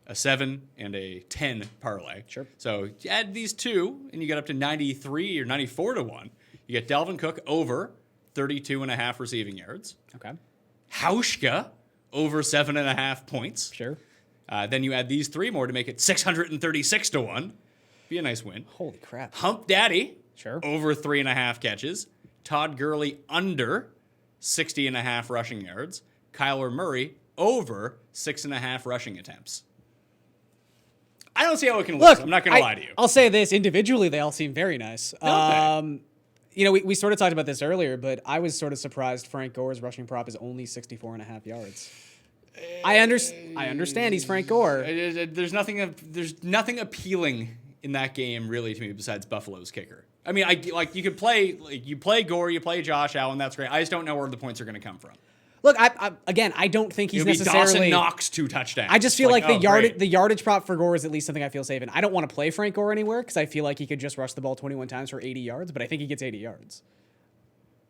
a 7 and a 10 parlay. Sure. So you add these two, and you get up to 93 or 94 to 1. You get Dalvin Cook over 32.5 receiving yards. Okay. Hauschka over 7.5 points. Sure. Then you add these 3 more to make it 636 to 1. Be a nice win. Holy crap. Hump Daddy. Sure. Over 3.5 catches. Todd Gurley under 60.5 rushing yards. Kyler Murray over 6.5 rushing attempts. I don't see how it can lose. Look, I'm not going to lie to you. I'll say this. Individually, they all seem very nice. Okay. We sort of talked about this earlier, but I was sort of surprised Frank Gore's rushing prop is only 64.5 yards. I understand he's Frank Gore. There's nothing appealing in that game really to me besides Buffalo's kicker. I mean, you could play you play Gore, you play Josh Allen, that's great. I just don't know where the points are going to come from. Look, I don't think he's It'll be necessarily Dawson Knox 2 touchdowns. I just feel like the great. yardage prop for Gore is at least something I feel safe in. I don't want to play Frank Gore anywhere because I feel like he could just rush the ball 21 times for 80 yards, but I think he gets 80 yards.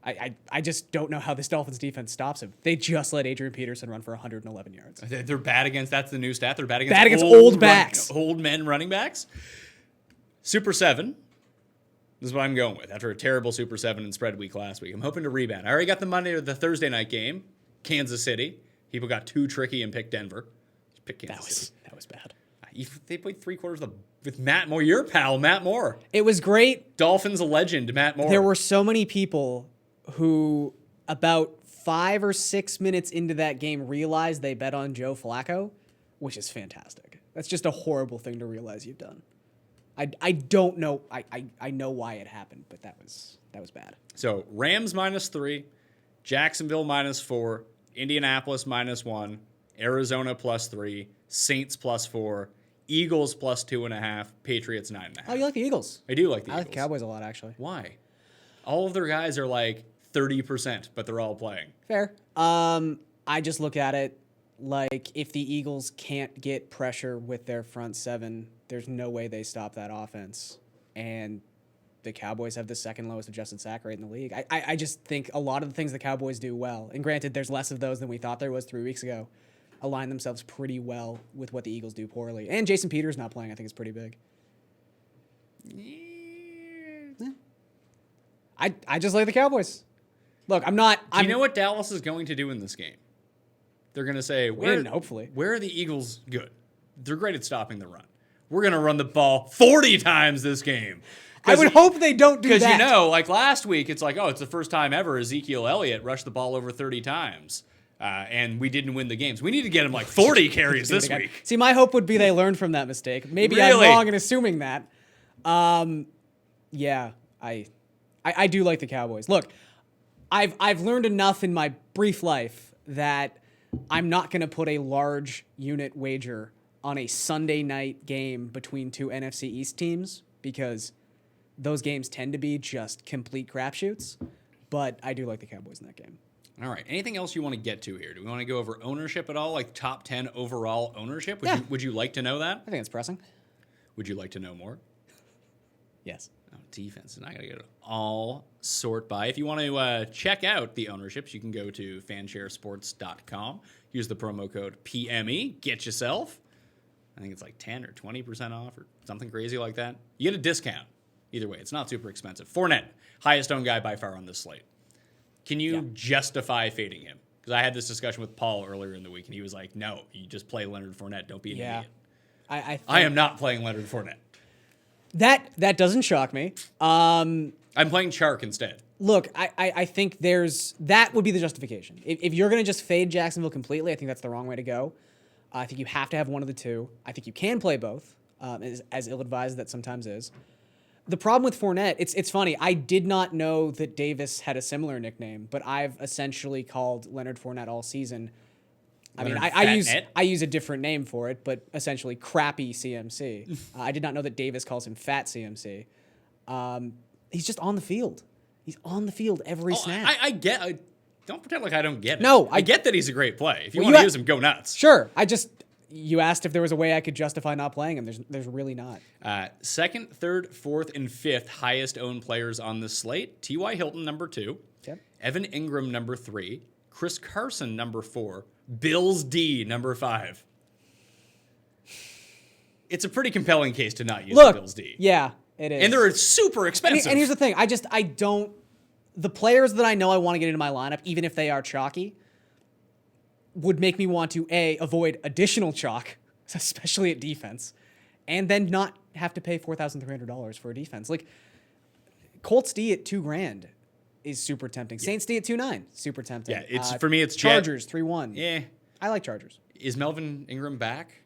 I just don't know how this Dolphins defense stops him. They just let Adrian Peterson run for 111 yards. They're bad against, that's the new stat, they're bad against old backs. Old men running backs. Super 7. This is what I'm going with. After a terrible Super 7 and spread week last week, I'm hoping to rebound. I already got the Monday or the Thursday night game. Kansas City. People got too tricky and picked Denver. Pick Kansas City. That was bad. They played 3/4 with Matt Moore. Your pal, Matt Moore. It was great. Dolphins legend, Matt Moore. There were so many people who, about 5 or 6 minutes into that game, realized they bet on Joe Flacco, which is fantastic. That's just a horrible thing to realize you've done. I don't know. I know why it happened, but that was bad. So Rams -3, Jacksonville -4, Indianapolis -1, Arizona +3, Saints +4, Eagles +2.5, Patriots 9.5. Oh, you like the Eagles? I do like the I Eagles. like the Cowboys a lot, actually. Why? All of their guys are like 30%, but they're all playing. Fair. I just look at it like if the Eagles can't get pressure with their front seven, there's no way they stop that offense. And the Cowboys have the second lowest adjusted sack rate in the league. I just think a lot of the things the Cowboys do well, and granted, there's less of those than we thought there was 3 weeks ago, align themselves pretty well with what the Eagles do poorly. And Jason Peters not playing, I think, is pretty big. I just like the Cowboys. Look, I'm not. Do you know what Dallas is going to do in this game? They're going to say, win, hopefully. Where are the Eagles good? They're great at stopping the run. We're going to run the ball 40 times this game. I would hope they don't do that. Because, you know, like last week, it's like, oh, it's the first time ever Ezekiel Elliott rushed the ball over 30 times. And we didn't win the games. We need to get him like 40 carries this week. See, my hope would be they learned from that mistake. Maybe Really? I'm wrong in assuming that. Yeah, I do like the Cowboys. Look, I've learned enough in my brief life that I'm not going to put a large unit wager on a Sunday night game between two NFC East teams because those games tend to be just complete crapshoots. But I do like the Cowboys in that game. All right. Anything else you want to get to here? Do we want to go over ownership at all? Like top 10 overall ownership? Would you like to know that? I think it's pressing. Would you like to know more? Yes. Oh, defense. And I got to go all sort by. If you want to check out the ownerships, you can go to fansharesports.com. Use the promo code PME. Get yourself, I think it's like 10 or 20% off or something crazy like that. You get a discount. Either way, it's not super expensive. Fournette, highest owned guy by far on this slate. Can you justify fading him? Because I had this discussion with Paul earlier in the week, and he was like, no, you just play Leonard Fournette. Don't be an idiot. I am not playing Leonard Fournette. That doesn't shock me. I'm playing Chark instead. Look, I think that would be the justification. If you're going to just fade Jacksonville completely, I think that's the wrong way to go. I think you have to have one of the two. I think you can play both, as ill-advised that sometimes is. The problem with Fournette, it's funny. I did not know that Davis had a similar nickname, but I've essentially called Leonard Fournette all season. I use a different name for it, but essentially crappy CMC. I did not know that Davis calls him fat CMC. He's just on the field. He's on the field every snap. Don't pretend like I don't get it. No, I get that he's a great play. If you want to use him, go nuts. Sure. You asked if there was a way I could justify not playing him. There's really not. Second, third, fourth, and fifth highest owned players on the slate. T.Y. Hilton, number 2. Yep. Evan Ingram, number 3. Chris Carson, number 4. Bills D, number 5. It's a pretty compelling case to not use Bills D. Yeah, it is. And they're super expensive. And here's the thing. I don't... The players that I know I want to get into my lineup, even if they are chalky, would make me want to, A, avoid additional chalk, especially at defense, and then not have to pay $4,300 for a defense. Like, Colts D at $2,000 is super tempting. Saints D at 2.9, super tempting. Yeah, for me, it's Chargers 3-1. Yeah. I like Chargers. Is Melvin Ingram back?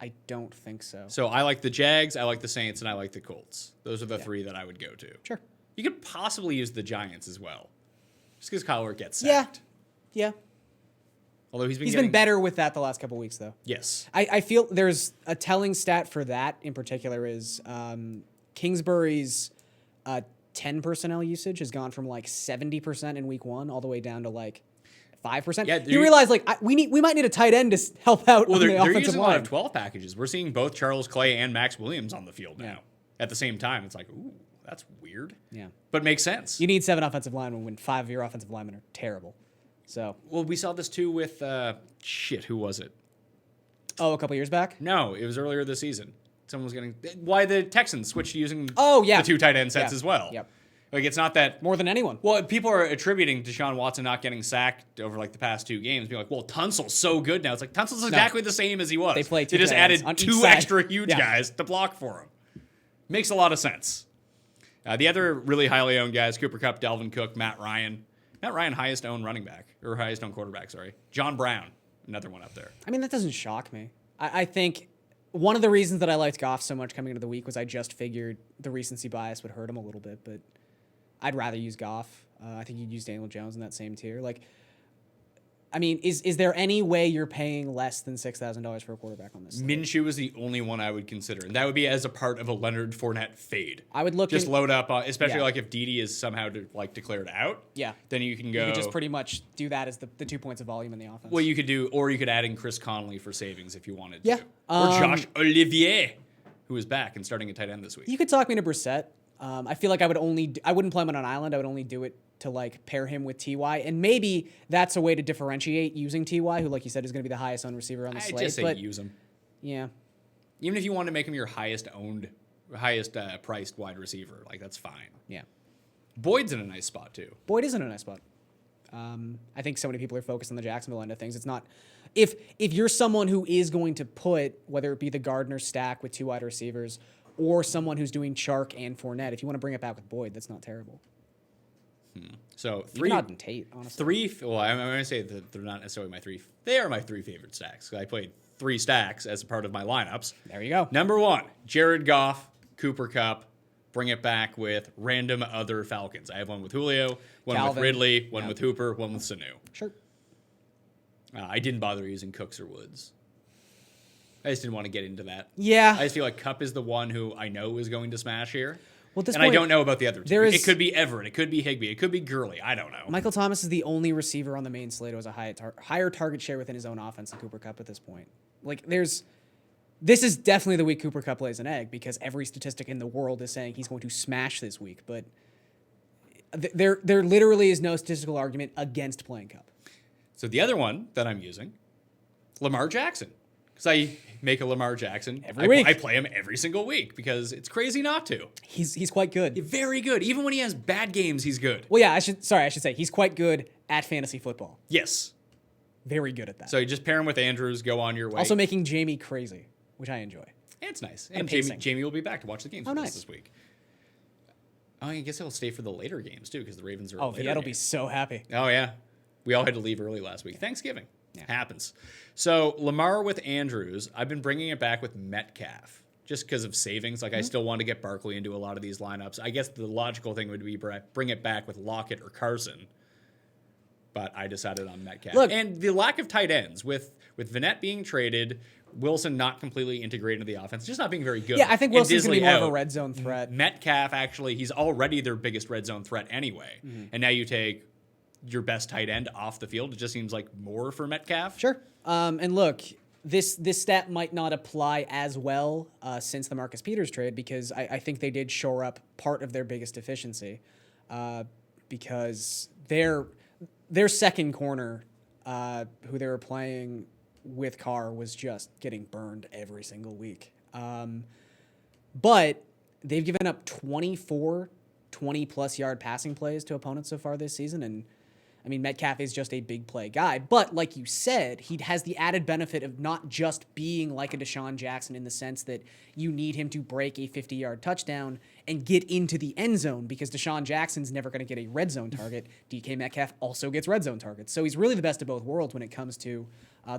I don't think so. So I like the Jags, I like the Saints, and I like the Colts. Those are the 3 that I would go to. Sure. You could possibly use the Giants as well, just because Kyler gets sacked. Yeah. Although he's been better with that the last couple weeks, though. Yes. I feel there's a telling stat for that in particular is Kingsbury's 10 personnel usage has gone from like 70% in week 1 all the way down to like 5%. Yeah, you realize like we might need a tight end to help out. Well, on the they're offensive using line. a lot of 12 packages. We're seeing both Charles Clay and Max Williams on the field now at the same time. It's like, ooh, that's weird. Yeah, but makes sense. You need 7 offensive linemen when 5 of your offensive linemen are terrible. So, well, we saw this too with who was it? Oh, a couple years back? No, it was earlier this season. Someone was getting why the Texans switched to using the 2 tight end sets as well. Yep. Like it's not that more than anyone. Well, people are attributing Deshaun Watson not getting sacked over like the past 2 games, being like, "Well, Tunsil's so good now." It's like Tunsil's exactly the same as he was. They just added 2 extra huge guys to block for him. Makes a lot of sense. The other really highly owned guys: Cooper Kupp, Dalvin Cook, Matt Ryan. Matt Ryan, highest owned running back or highest owned quarterback. Sorry, John Brown, another one up there. I mean, that doesn't shock me. I think one of the reasons that I liked Goff so much coming into the week was I just figured the recency bias would hurt him a little bit, but I'd rather use Goff. I think you'd use Daniel Jones in that same tier. Like, I mean, is there any way you're paying less than $6,000 for a quarterback on this? Minshew is the only one I would consider, and that would be as a part of a Leonard Fournette fade. I would look load up, especially like if Dede is somehow declared out. Yeah, then you can go. You could just pretty much do that as the 2 points of volume in the offense. Well, you could add in Chris Conley for savings if you wanted to. Yeah, or Josh Olivier, who is back and starting a tight end this week. You could talk me into Brissett. I feel like I wouldn't play him on an island. I would only do it to like pair him with T.Y. And maybe that's a way to differentiate using T.Y., who, like you said, is going to be the highest owned receiver on the slate. I'd just say use him. Yeah. Even if you want to make him your highest owned priced wide receiver. Like, that's fine. Yeah. Boyd's in a nice spot too. Boyd is in a nice spot. I think so many people are focused on the Jacksonville end of things. It's not if you're someone who is going to put, whether it be the Gardner stack with 2 wide receivers or someone who's doing Chark and Fournette, if you want to bring it back with Boyd, that's not terrible. So Even Auden Tate, honestly. Well, I'm going to say that they're not necessarily my 3. They are my 3 favorite stacks. I played 3 stacks as a part of my lineups. There you go. Number 1, Jared Goff, Cooper Kupp. Bring it back with random other Falcons. I have one with Julio, one Calvin. with Ridley, one with Hooper, one with Sanu. Sure. I didn't bother using Cooks or Woods. I just didn't want to get into that. Yeah. I just feel like Kupp is the one who I know is going to smash here. Well, at this and point, I don't know about the other two. there is- It could be Everett. It could be Higbee. It could be Gurley. I don't know. Michael Thomas is the only receiver on the main slate who has a higher target share within his own offense than Cooper Kupp at this point. Like, this is definitely the week Cooper Kupp lays an egg because every statistic in the world is saying he's going to smash this week. But there literally is no statistical argument against playing Kupp. So the other one that I'm using, Lamar Jackson. Because I make a Lamar Jackson Every week. I play him every single week because it's crazy not to. He's quite good. Very good. Even when he has bad games, he's good. Well, yeah, I should say he's quite good at fantasy football. Yes. Very good at that. So you just pair him with Andrews, go on your way. Also making Jamie crazy, which I enjoy. It's nice. And And pacing. Jamie will be back to watch the games Oh, with us nice. this week. Oh, I guess he'll stay for the later games, too, because the Ravens are Oh, later Viet'll be games. so happy. Oh, yeah. We all had to leave early last week. Thanksgiving. Happens. So Lamar with Andrews, I've been bringing it back with Metcalf just because of savings. Like, I still want to get Barkley into a lot of these lineups. I guess the logical thing would be bring it back with Lockett or Carson. But I decided on Metcalf. Look- And the lack of tight ends with Vinette being traded, Wilson not completely integrated into the offense, just not being very good. Yeah, I think And Wilson's going to be Disley more of a out. red zone threat. Metcalf, actually, he's already their biggest red zone threat anyway. Mm-hmm. And now you take your best tight end off the field. It just seems like more for Metcalf. Sure. And look, this stat might not apply as well since the Marcus Peters trade because I think they did shore up part of their biggest deficiency because their second corner, who they were playing with Carr, was just getting burned every single week. But they've given up 24 20-plus yard passing plays to opponents so far this season, and I mean, Metcalf is just a big play guy, but like you said, he has the added benefit of not just being like a Deshaun Jackson in the sense that you need him to break a 50-yard touchdown and get into the end zone because Deshaun Jackson's never going to get a red zone target. DK Metcalf also gets red zone targets. So he's really the best of both worlds when it comes to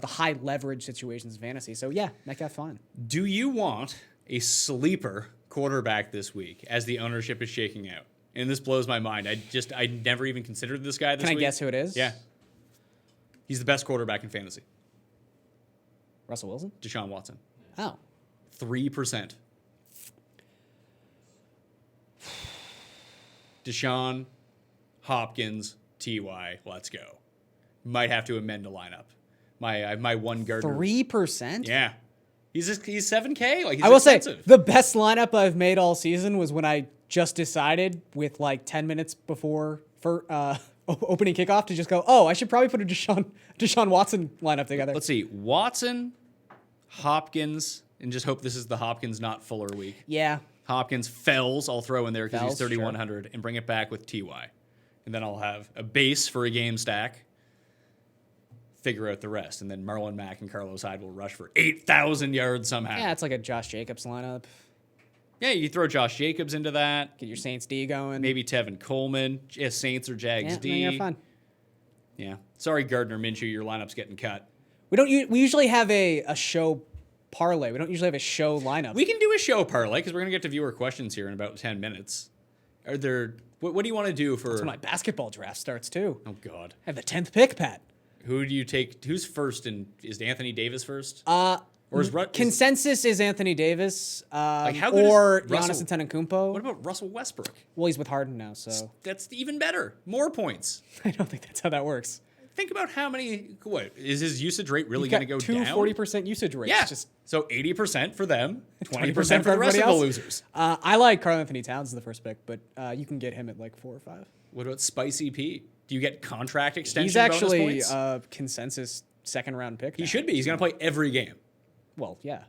the high leverage situations in fantasy. So yeah, Metcalf fine. Do you want a sleeper quarterback this week as the ownership is shaking out? And this blows my mind. I never even considered this guy this Can week. I guess who it is? Yeah. He's the best quarterback in fantasy. Russell Wilson? Deshaun Watson. Oh. 3%. Deshaun, Hopkins, T.Y., let's go. Might have to amend a lineup. My one Gardner. 3%? Yeah. He's 7K. Like, he's I will expensive. say, the best lineup I've made all season was when I just decided with like 10 minutes before for opening kickoff to just go, oh, I should probably put a Deshaun Watson lineup together. Let's see. Watson, Hopkins, and just hope this is the Hopkins, not Fuller week. Yeah. Hopkins, Fells, I'll throw in there because he's Fells, 3,100, and bring it back with T.Y. And then I'll have a base for a game stack, figure out the rest. And then Marlon Mack and Carlos Hyde will rush for 8,000 yards somehow. Yeah, it's like a Josh Jacobs lineup. Yeah, you throw Josh Jacobs into that. Get your Saints D going. Maybe Tevin Coleman. Saints or Jags D. Yeah, fine. Yeah. Sorry, Gardner Minshew, your lineup's getting cut. We usually have a show parlay. We don't usually have a show lineup. We can do a show parlay because we're going to get to viewer questions here in about 10 minutes. Are there... What do you want to do for... That's when my basketball draft starts too. Oh, God. I have the 10th pick, Pat. Who do you take? Who's first? Is Anthony Davis first? Or is Consensus is Anthony Davis how good or is Russell? Giannis Antetokounmpo. What about Russell Westbrook? Well, he's with Harden now, so That's even better. More points. I don't think that's how that works. Think about how many... What, is his usage rate really You've going to got go two down? 40% usage rates. Yeah. Just So 80% for them, 20% 20% for the rest everybody of else. the losers. I like Karl Anthony Towns as the first pick, but you can get him at like 4 or 5. What about Spicy P? Do you get contract extension He's actually bonus points? a consensus second round pick. He now. should be. He's going to play every game. Well, yeah.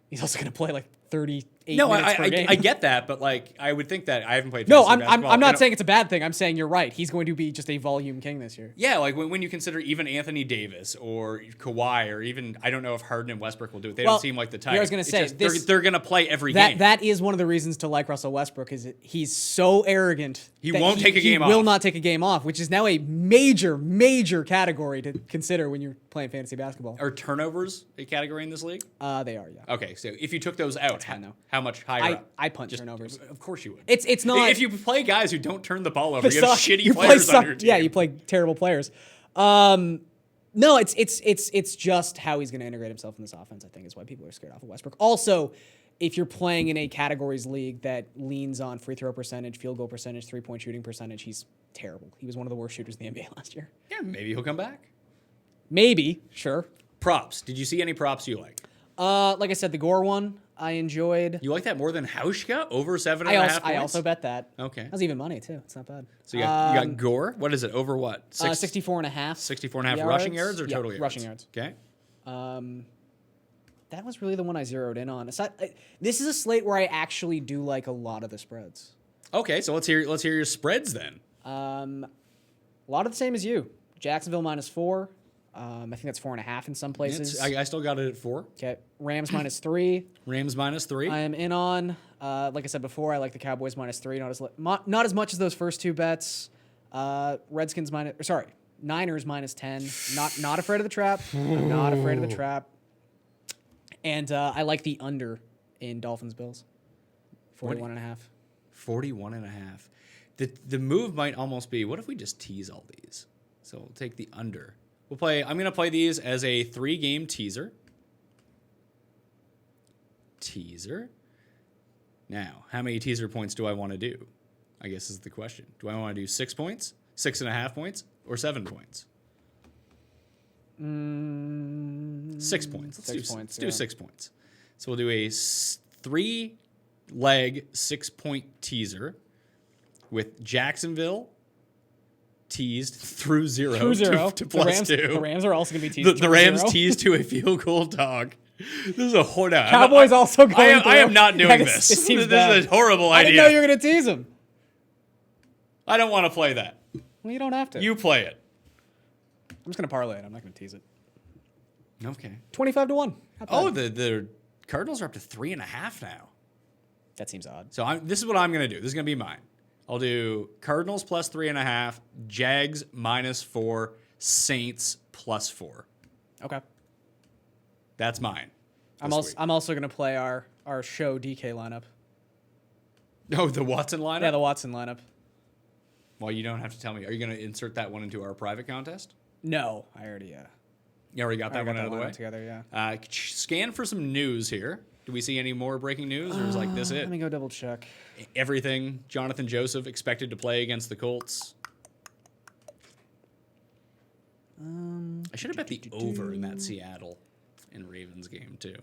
He's also going to play like 38 8 No, minutes per game. I get that, but like I would think that I haven't played. No, fantasy basketball I'm not in a- saying it's a bad thing. I'm saying you're right. He's going to be just a volume king this year. Yeah, like when you consider even Anthony Davis or Kawhi or even I don't know if Harden and Westbrook will do it. They Well, don't seem like the type. I was gonna It's say, just this- they're gonna play every That game. that is one of the reasons to like Russell Westbrook is that he's so arrogant. He that won't take a game He will off. not take a game off, which is now a major category to consider when you're playing fantasy basketball. Are turnovers a category in this league? They are, yeah. Okay, so if you took those out, fine, though. how much higher? up? I punt turnovers. Of course you would. It's not. If you play guys who don't turn the ball over, They you have suck. shitty You play players on suck- your team. Yeah, you play terrible players. No, it's just how he's going to integrate himself in this offense. I think is why people are scared off of Westbrook. Also, if you're playing in a categories league that leans on free throw percentage, field goal percentage, 3-point shooting percentage, he's terrible. He was one of the worst shooters in the NBA last year. Yeah, maybe he'll come back. Maybe, sure. Props. Did you see any props you like? Like I said, the Gore one I enjoyed. You like that more than Hauschka over 7.5 points? I also bet that. Okay. That was even money too. It's not bad. So you got Gore. What is it? Over what? 64 and a half. 64 and a half rushing yards or Yeah, total yards? rushing yards. Okay. That was really the one I zeroed in on. This is a slate where I actually do like a lot of the spreads. Okay, so let's hear your spreads then. A lot of the same as you. Jacksonville -4. I think that's 4.5 in some places. I still got it at 4. Okay. Rams -3. Rams -3. I am in on. Like I said before, I like the Cowboys -3. Not as much as those first two bets. Redskins Niners -10. Not afraid of the trap. I'm not afraid of the trap. And I like the under in Dolphins Bills. 41.5. 41.5. The move might almost be, what if we just tease all these? So we'll take the under. I'm going to play these as a 3-game teaser. Now, how many teaser points do I want to do? I guess is the question. Do I want to do 6 points, 6.5 points, or 7 points? 6 points. Let's do 6 points. So we'll do a 3-leg 6-point teaser with Jacksonville teased through zero to +2. The Rams are also going to be teased. The Rams teased to a field goal dog. This is a horror. Cowboys also going. I am not doing this. This This is a horrible I idea. didn't know you were going to tease him. I don't want to play that. Well, you don't have to. You play it. I'm just going to parlay it. I'm not going to tease it. Okay. 25-1. Oh, the Cardinals are up to 3.5 now. That seems odd. So this is what I'm going to do. This is going to be mine. I'll do Cardinals +3.5, Jags -4, Saints +4. Okay. That's mine. I'm also going to play our show DK lineup. Oh, the Watson lineup? Yeah, the Watson lineup. Well, you don't have to tell me. Are you going to insert that one into our private contest? No, I already You already got that one out of the way? together, yeah. Scan for some news here. Do we see any more breaking news, or is like this it? Let me go double check. Everything. Jonathan Joseph expected to play against the Colts. I should have bet the over in that Seattle and Ravens game too.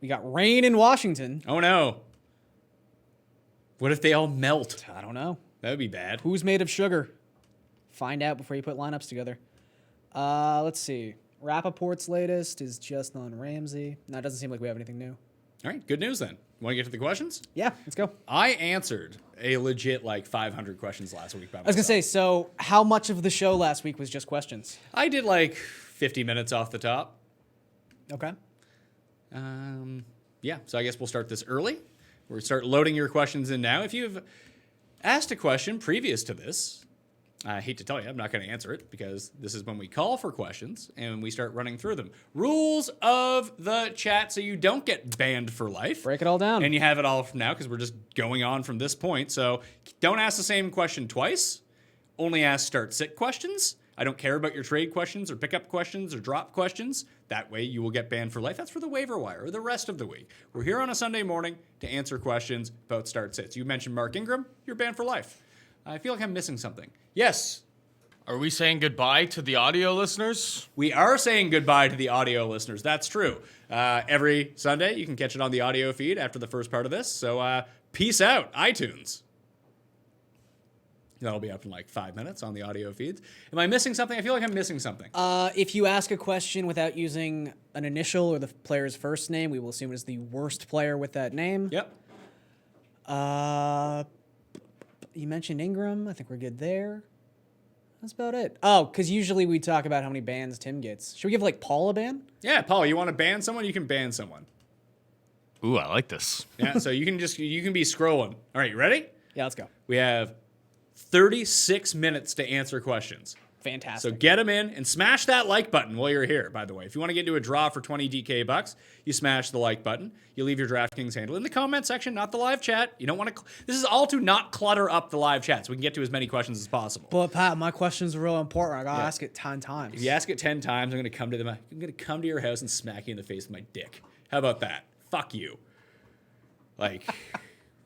We got rain in Washington. Oh no! What if they all melt? I don't know. That would be bad. Who's made of sugar? Find out before you put lineups together. Let's see. Rappaport's latest is just on Ramsey. No, it doesn't seem like we have anything new. All right, good news then. Want to get to the questions? Yeah, let's go. I answered a legit 500 questions last week by myself. I was going to say, so how much of the show last week was just questions? I did 50 minutes off the top. Okay. Yeah, so I guess we'll start this early. We'll start loading your questions in now. If you've asked a question previous to this, I hate to tell you, I'm not going to answer it because this is when we call for questions and we start running through them. Rules of the chat so you don't get banned for life. Break it all down. And you have it all from now because we're just going on from this point. So don't ask the same question twice. Only ask start-sit questions. I don't care about your trade questions or pickup questions or drop questions. That way you will get banned for life. That's for the waiver wire or the rest of the week. We're here on a Sunday morning to answer questions about start-sits. You mentioned Mark Ingram. You're banned for life. I feel like I'm missing something. Yes. Are we saying goodbye to the audio listeners? We are saying goodbye to the audio listeners. That's true. Every Sunday, you can catch it on the audio feed after the first part of this. So peace out, iTunes. That'll be up in 5 minutes on the audio feeds. Am I missing something? I feel like I'm missing something. If you ask a question without using an initial or the player's first name, we will assume it is the worst player with that name. Yep. You mentioned Ingram. I think we're good there. That's about it. Oh, because usually we talk about how many bans Tim gets. Should we give like Paul a ban? Yeah, Paul, you want to ban someone? You can ban someone. Ooh, I like this. Yeah, so you can be scrolling. All right, you ready? Yeah, let's go. We have 36 minutes to answer questions. Fantastic. So get them in and smash that like button while you're here, by the way. If you want to get into a draw for 20 DK bucks, you smash the like button. You leave your DraftKings handle in the comment section, not the live chat. You don't want to... This is all to not clutter up the live chat so we can get to as many questions as possible. But Pat, my questions are real important. I got to ask it 10 times. If you ask it 10 times, I'm going to come to your house and smack you in the face with my dick. How about that? Fuck you. Like...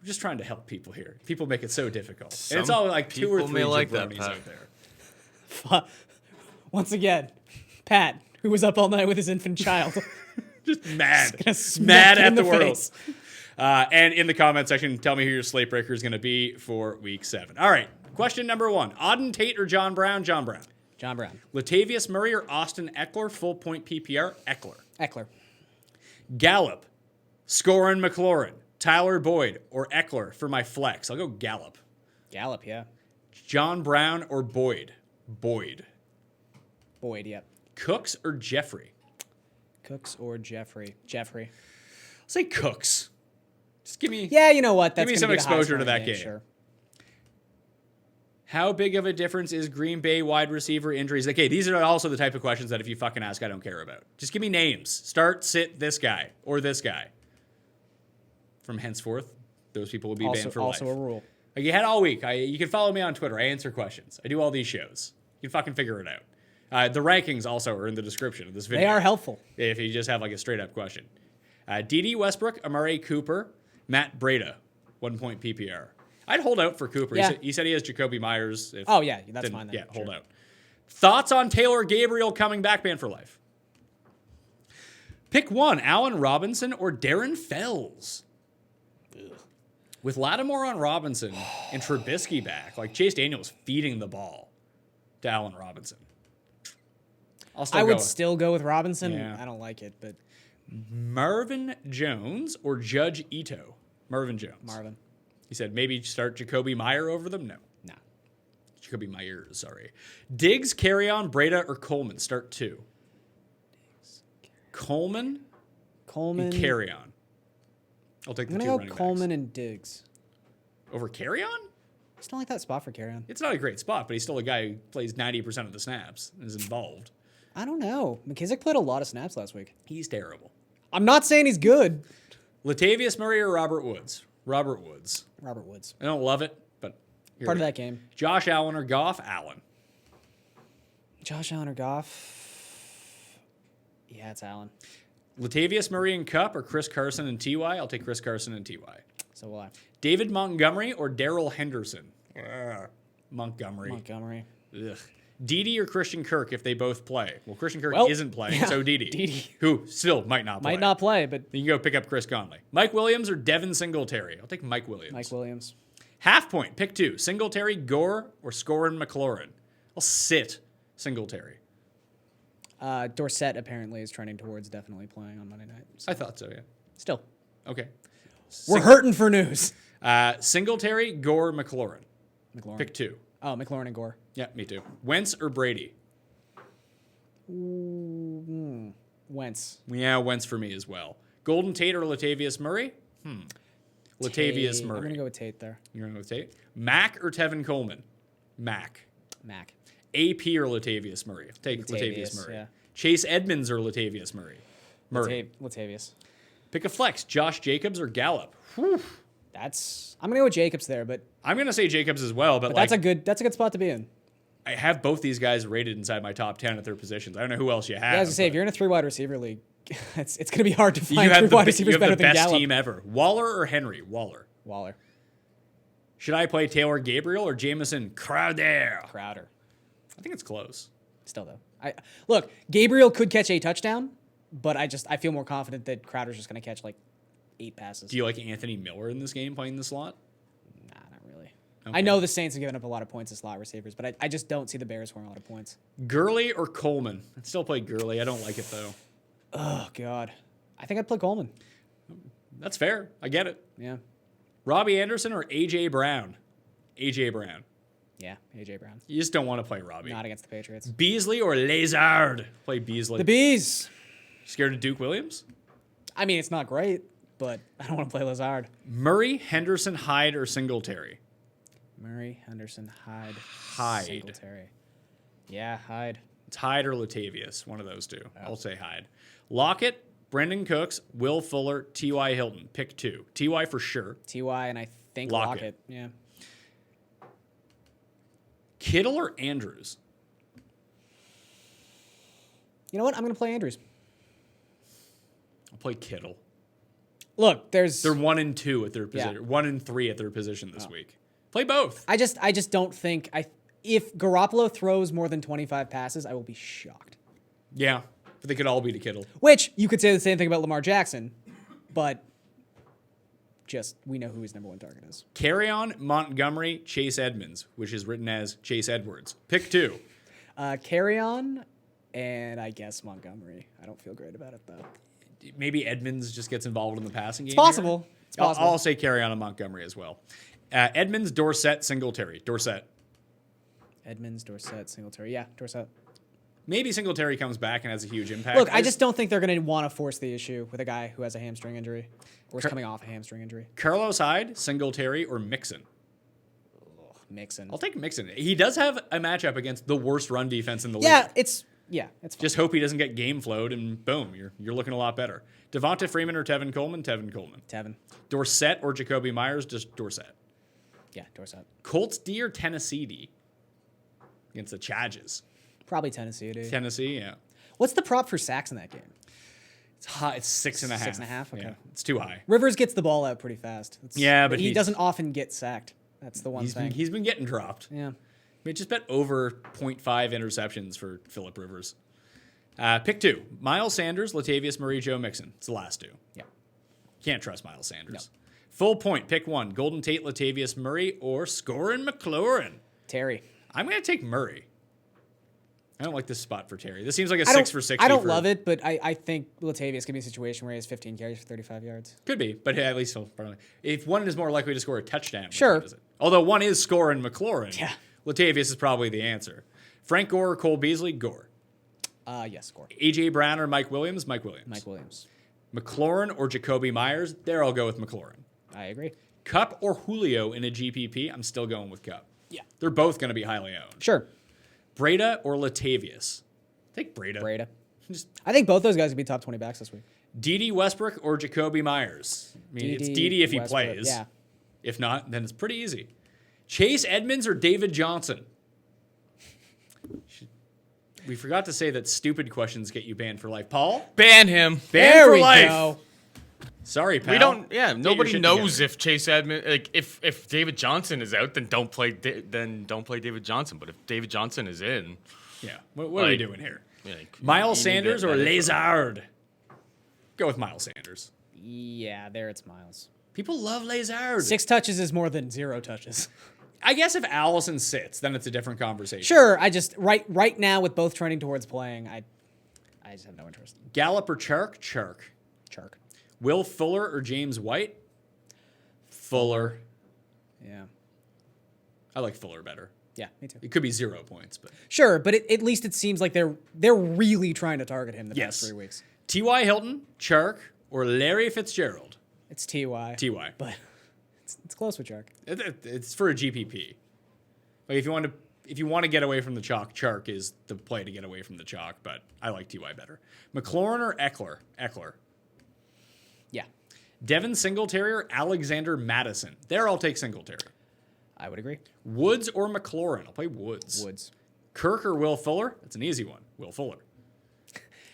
We're just trying to help people here. People make it so difficult. And it's all like 2 or 3 may like that, jabronis Pat. out there. Once again, Pat, who was up all night with his infant child. Just mad. Gonna smack Mad you at in the the world. face. And in the comment section, tell me who your slate breaker is going to be for week 7. All right. Question number 1. Auden Tate or John Brown? John Brown. John Brown. Latavius Murray or Austin Eckler? Full point PPR. Eckler. Eckler. Gallup. Scorin McLaurin. Tyler Boyd or Eckler for my flex. I'll go Gallup. Gallup, yeah. John Brown or Boyd? Boyd. Boyd, yep. Cooks or Jeffrey? Cooks or Jeffrey? Jeffrey. I'll say Cooks. Just give me... Yeah, you know what? That's Give me gonna some be the exposure to highest that scoring game. Sure. How big of a difference is Green Bay wide receiver injuries? Okay, these are also the type of questions that if you fucking ask, I don't care about. Just give me names. Start, sit, this guy or this guy. From henceforth, those people will be banned for life. Also a rule. Like you had all week. You can follow me on Twitter. I answer questions. I do all these shows. You can fucking figure it out. The rankings also are in the description of this video. They are helpful. If you just have like a straight up question. D.D. Westbrook, Amari Cooper, Matt Breida, 1 point PPR. I'd hold out for Cooper. Yeah. He said he has Jacoby Myers. Oh, yeah, that's fine then. Yeah, hold Sure. out. Thoughts on Taylor Gabriel coming back banned for life? Pick one, Allen Robinson or Darren Fells. With Lattimore on Robinson and Trubisky back, like Chase Daniels feeding the ball to Allen Robinson. I would still go with Robinson. Yeah. I don't like it, but Marvin Jones or Judge Ito? Marvin Jones. Marvin. He said maybe start Jacoby Meyer over them? No. No. Jacoby Myers, sorry. Diggs, Carrion, Breida, or Coleman? Start 2. Coleman and Carrion. I'll take the I'm 2 going running to go Coleman backs. and Diggs. Over Carrion? I just don't like that spot for Carrion. It's not a great spot, but he's still a guy who plays 90% of the snaps and is involved. I don't know. McKissick played a lot of snaps last week. He's terrible. I'm not saying he's good. Latavius Murray or Robert Woods? Robert Woods. Robert Woods. I don't love it, but here Part we of go. that game. Josh Allen or Goff? Allen. Josh Allen or Goff? Yeah, it's Allen. Latavius Murray and Cup or Chris Carson and T.Y.? I'll take Chris Carson and T.Y. So will I. David Montgomery or Darrell Henderson? Montgomery. Ugh. Dede or Christian Kirk if they both play? Well, Christian Kirk isn't playing, so Dede. Dede. Who still might not play. Might not play, but You can go pick up Chris Conley. Mike Williams or Devin Singletary? I'll take Mike Williams. Mike Williams. Half point, pick 2. Singletary, Gore, or Scorin McLaurin? I'll sit Singletary. Dorsett apparently is trending towards definitely playing on Monday night. So I thought so, yeah. still, Okay. we're hurting for news. Singletary, Gore, McLaurin. McLaurin. Pick 2. Oh, McLaurin and Gore. Yeah, me too. Wentz or Brady? Wentz. Yeah, Wentz for me as well. Golden Tate or Latavius Murray? Latavius Tate. Murray. I'm gonna go with Tate there. You're going to go with Tate? Mac or Tevin Coleman? Mac. AP or Latavius Murray? Take Latavius Murray. Yeah. Chase Edmonds or Latavius Murray? Latavius. Pick a flex. Josh Jacobs or Gallup? I'm gonna go with Jacobs there, but I'm going to say Jacobs as well, but like, that's a good spot to be in. I have both these guys rated inside my top 10 at their positions. I don't know who else you have. Yeah, I was gonna say if you're in a 3 wide receiver league, it's gonna be hard to find you have 3 wide receivers you have better the than best Gallup. team ever. Waller or Henry? Waller. Should I play Taylor Gabriel or Jamison Crowder? I think it's close. Still though, look, Gabriel could catch a touchdown, but I feel more confident that Crowder's just gonna catch like 8 passes. Do you like Anthony Miller in this game playing the slot? Nah, not really. Okay. I know the Saints have given up a lot of points to slot receivers, but I just don't see the Bears scoring a lot of points. Gurley or Coleman? I'd still play Gurley. I don't like it though. Oh God, I think I'd play Coleman. That's fair. I get it. Yeah. Robbie Anderson or A.J. Brown? A.J. Brown. Yeah, A.J. Brown. You just don't want to play Robbie. Not against the Patriots. Beasley or Lazard? Play Beasley. The Bees. Scared of Duke Williams? I mean, it's not great, but I don't want to play Lazard. Murray, Henderson, Hyde, or Singletary? Murray, Henderson, Hyde. Hyde. Singletary. Yeah, Hyde. It's Hyde or Latavius. One of those two. I'll say Hyde. Lockett, Brendan Cooks, Will Fuller, T.Y. Hilton. Pick 2. T.Y. for sure. T.Y. and I think Lockett. Lockett. Yeah. Kittle or Andrews? You know what? I'm going to play Andrews. I'll play Kittle. Look, there's... They're 1 and 2 at their position. Yeah. 1 and 3 at their position this week. Play both. I just don't think... If Garoppolo throws more than 25 passes, I will be shocked. Yeah, but they could all be to Kittle. Which, you could say the same thing about Lamar Jackson, but just we know who his number 1 target is. Carrion, Montgomery, Chase Edmonds, which is written as Chase Edwards. Pick 2. Carry on, and I guess Montgomery. I don't feel great about it, though. Maybe Edmonds just gets involved in the passing game. It's possible. Here. It's possible. I'll say Carrion and Montgomery as well. Edmonds, Dorsett, Singletary. Dorsett. Edmonds, Dorsett, Singletary. Yeah, Dorsett. Maybe Singletary comes back and has a huge impact. Look, I just don't think they're going to want to force the issue with a guy who has a hamstring injury or is coming off a hamstring injury. Carlos Hyde, Singletary, or Mixon. Mixon. I'll take Mixon. He does have a matchup against the worst run defense in the league. It's fine. Just hope he doesn't get game flowed, and boom, you're looking a lot better. Devonta Freeman or Tevin Coleman? Tevin Coleman. Tevin. Dorsett or Jacoby Myers? Just Dorsett. Yeah, Dorsett. Colts D or Tennessee D? Against the Chargers. Probably Tennessee, dude. Tennessee, yeah. What's the prop for sacks in that game? It's high. It's 6.5. 6.5? Okay. Yeah, it's too high. Rivers gets the ball out pretty fast. But he doesn't often get sacked. That's the one thing. He's been getting dropped. Yeah. I mean, just bet over 0.5 interceptions for Phillip Rivers. Pick 2. Miles Sanders, Latavius Murray, Joe Mixon. It's the last 2. Yeah. Can't trust Miles Sanders. No. Full point. Pick 1. Golden Tate, Latavius Murray, or Scorin McLaurin. Terry. I'm going to take Murray. I don't like this spot for Terry. This seems like a 6 for 60. I don't love it, but I think Latavius could be a situation where he has 15 carries for 35 yards. Could be, but at least he'll probably. If one is more likely to score a touchdown. Sure. Although one is Scorin McLaurin. Yeah. Latavius is probably the answer. Frank Gore or Cole Beasley? Gore. Yes, Gore. A.J. Brown or Mike Williams? Mike Williams. Mike Williams. McLaurin or Jacoby Myers? There I'll go with McLaurin. I agree. Cup or Julio in a GPP? I'm still going with Cup. Yeah. They're both going to be highly owned. Sure. Breda or Latavius? Take Breda. I think both those guys would be top 20 backs this week. D.D. Westbrook or Jacoby Myers? I mean, it's D.D. if he plays. Yeah. If not, then it's pretty easy. Chase Edmonds or David Johnson? We forgot to say that stupid questions get you banned for life. Paul? Ban him. Banned There for we life. go. Sorry, pal. We don't. Yeah, Get nobody your shit knows together. if Chase Edmonds. Like if David Johnson is out, then don't play. Then don't play David Johnson. But if David Johnson is in, Yeah. What are we doing here? like, Miles you need Sanders that or info. Lazard? Go with Miles Sanders. Yeah, there it's Miles. People love Lazard. 6 touches is more than 0 touches. I guess if Allison sits, then it's a different conversation. Sure, I just right now with both trending towards playing, I just have no interest. Gallup or Chark? Chark. Chark. Will Fuller or James White? Fuller. Yeah. I like Fuller better. Yeah, me too. It could be 0 points, but Sure, but at least it seems like they're really trying to target him the Yes. past 3 weeks. T.Y. Hilton, Chark, or Larry Fitzgerald? It's Ty. T.Y. But it's close with Chark. It's for a GPP. Like if you want to get away from the chalk, Chark is the play to get away from the chalk, but I like T.Y. better. McLaurin or Eckler? Eckler. Yeah, Devin Singletary or Alexander Madison? There I'll take Singletary. I would agree. Woods or McLaurin? I'll play Woods. Woods. Kirk or Will Fuller? That's an easy one. Will Fuller.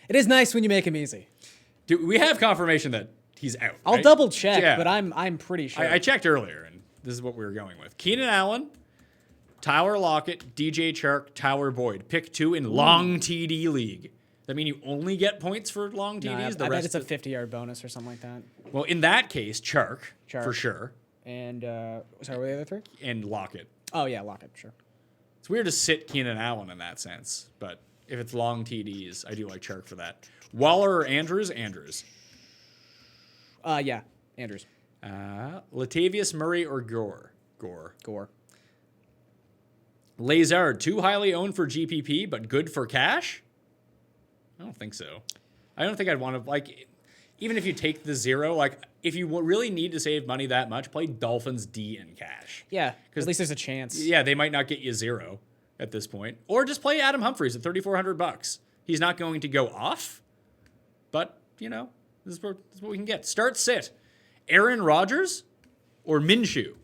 It is nice when you make him easy. Dude, we have confirmation that he's out. I'll right? double check, Yeah. but I'm pretty sure. I checked earlier, and this is what we were going with. Keenan Allen, Tyler Lockett, DJ Chark, Tyler Boyd. Pick 2 in long TD league. That mean you only get points for long TDs? No, I bet it's a 50-yard bonus or something like that. Well, in that case, Chark, for Chark. sure, And sorry, what were the other 3? and Lockett. Oh yeah, Lockett, sure. It's weird to sit Keenan Allen in that sense, but if it's long TDs, I do like Chark for that. Waller or Andrews? Andrews. Yeah, Andrews. Latavius Murray or Gore? Gore. Lazard, too highly owned for GPP, but good for cash? I don't think so. I don't think I'd want to, like, even if you take the 0, like, if you really need to save money that much, play Dolphins D in cash. Yeah, at least there's a chance. Yeah, they might not get you 0 at this point. Or just play Adam Humphries at $3,400. He's not going to go off, but, you know, this is what we can get. Start sit. Aaron Rodgers or Minshew?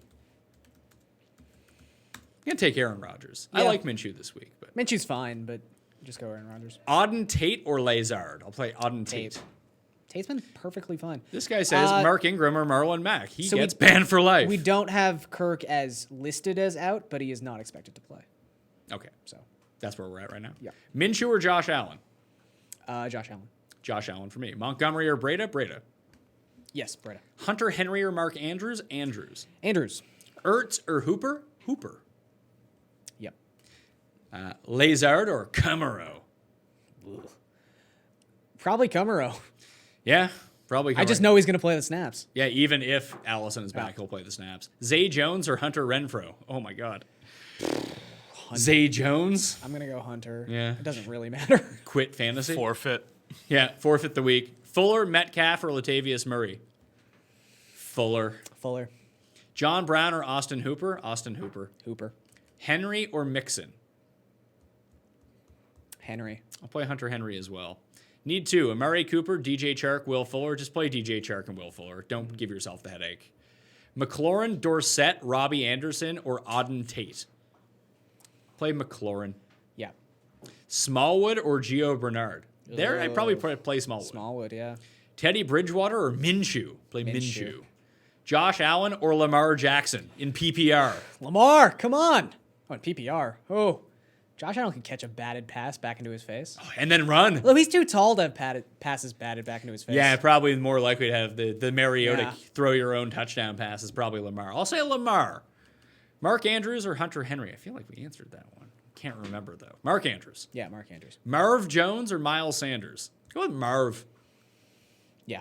I'm going to take Aaron Rodgers. I Yeah. like Minshew this week. But Minshew's fine, but just go Aaron Rodgers. Auden Tate or Lazard? I'll play Auden Tate. Tate's been perfectly fine. This guy says Mark Ingram or Marlon Mack. He so gets banned for life. We don't have Kirk as listed as out, but he is not expected to play. Okay, So, that's where we're at right now. Yeah. Minshew or Josh Allen? Josh Allen. Josh Allen for me. Montgomery or Breda? Breda. Yes, Breda. Hunter Henry or Mark Andrews? Andrews. Andrews. Ertz or Hooper? Hooper. Yep. Lazard or Camaro? Probably Camaro. Yeah, probably. I just know he's going to play the snaps. Yeah, even if Allison is back, he'll play the snaps. Zay Jones or Hunter Renfro? Oh my God. Zay Jones? I'm going to go Hunter. Yeah. It doesn't really matter. Quit fantasy? Forfeit. Yeah, forfeit the week. Fuller, Metcalf, or Latavius Murray? Fuller. Fuller. John Brown or Austin Hooper? Austin Hooper. Hooper. Henry or Mixon? Henry. I'll play Hunter Henry as well. Need 2. Amari Cooper, DJ Chark, Will Fuller. Just play DJ Chark and Will Fuller. Don't give yourself the headache. McLaurin, Dorsett, Robbie Anderson, or Auden Tate? Play McLaurin. Yeah. Smallwood or Gio Bernard? There, I'd probably play Smallwood. Smallwood, yeah. Teddy Bridgewater or Minshew? Play Minshew. Josh Allen or Lamar Jackson in PPR? Lamar, come on. Oh, in PPR. Oh. Josh Allen can catch a batted pass back into his face. And then run. Well, he's too tall to have passes batted back into his face. Yeah, probably more likely to have the Mariota Yeah. throw your own touchdown pass is probably Lamar. I'll say Lamar. Mark Andrews or Hunter Henry? I feel like we answered that one. Can't remember, though. Mark Andrews. Yeah, Mark Andrews. Marv Jones or Miles Sanders? Go with Marv. Yeah.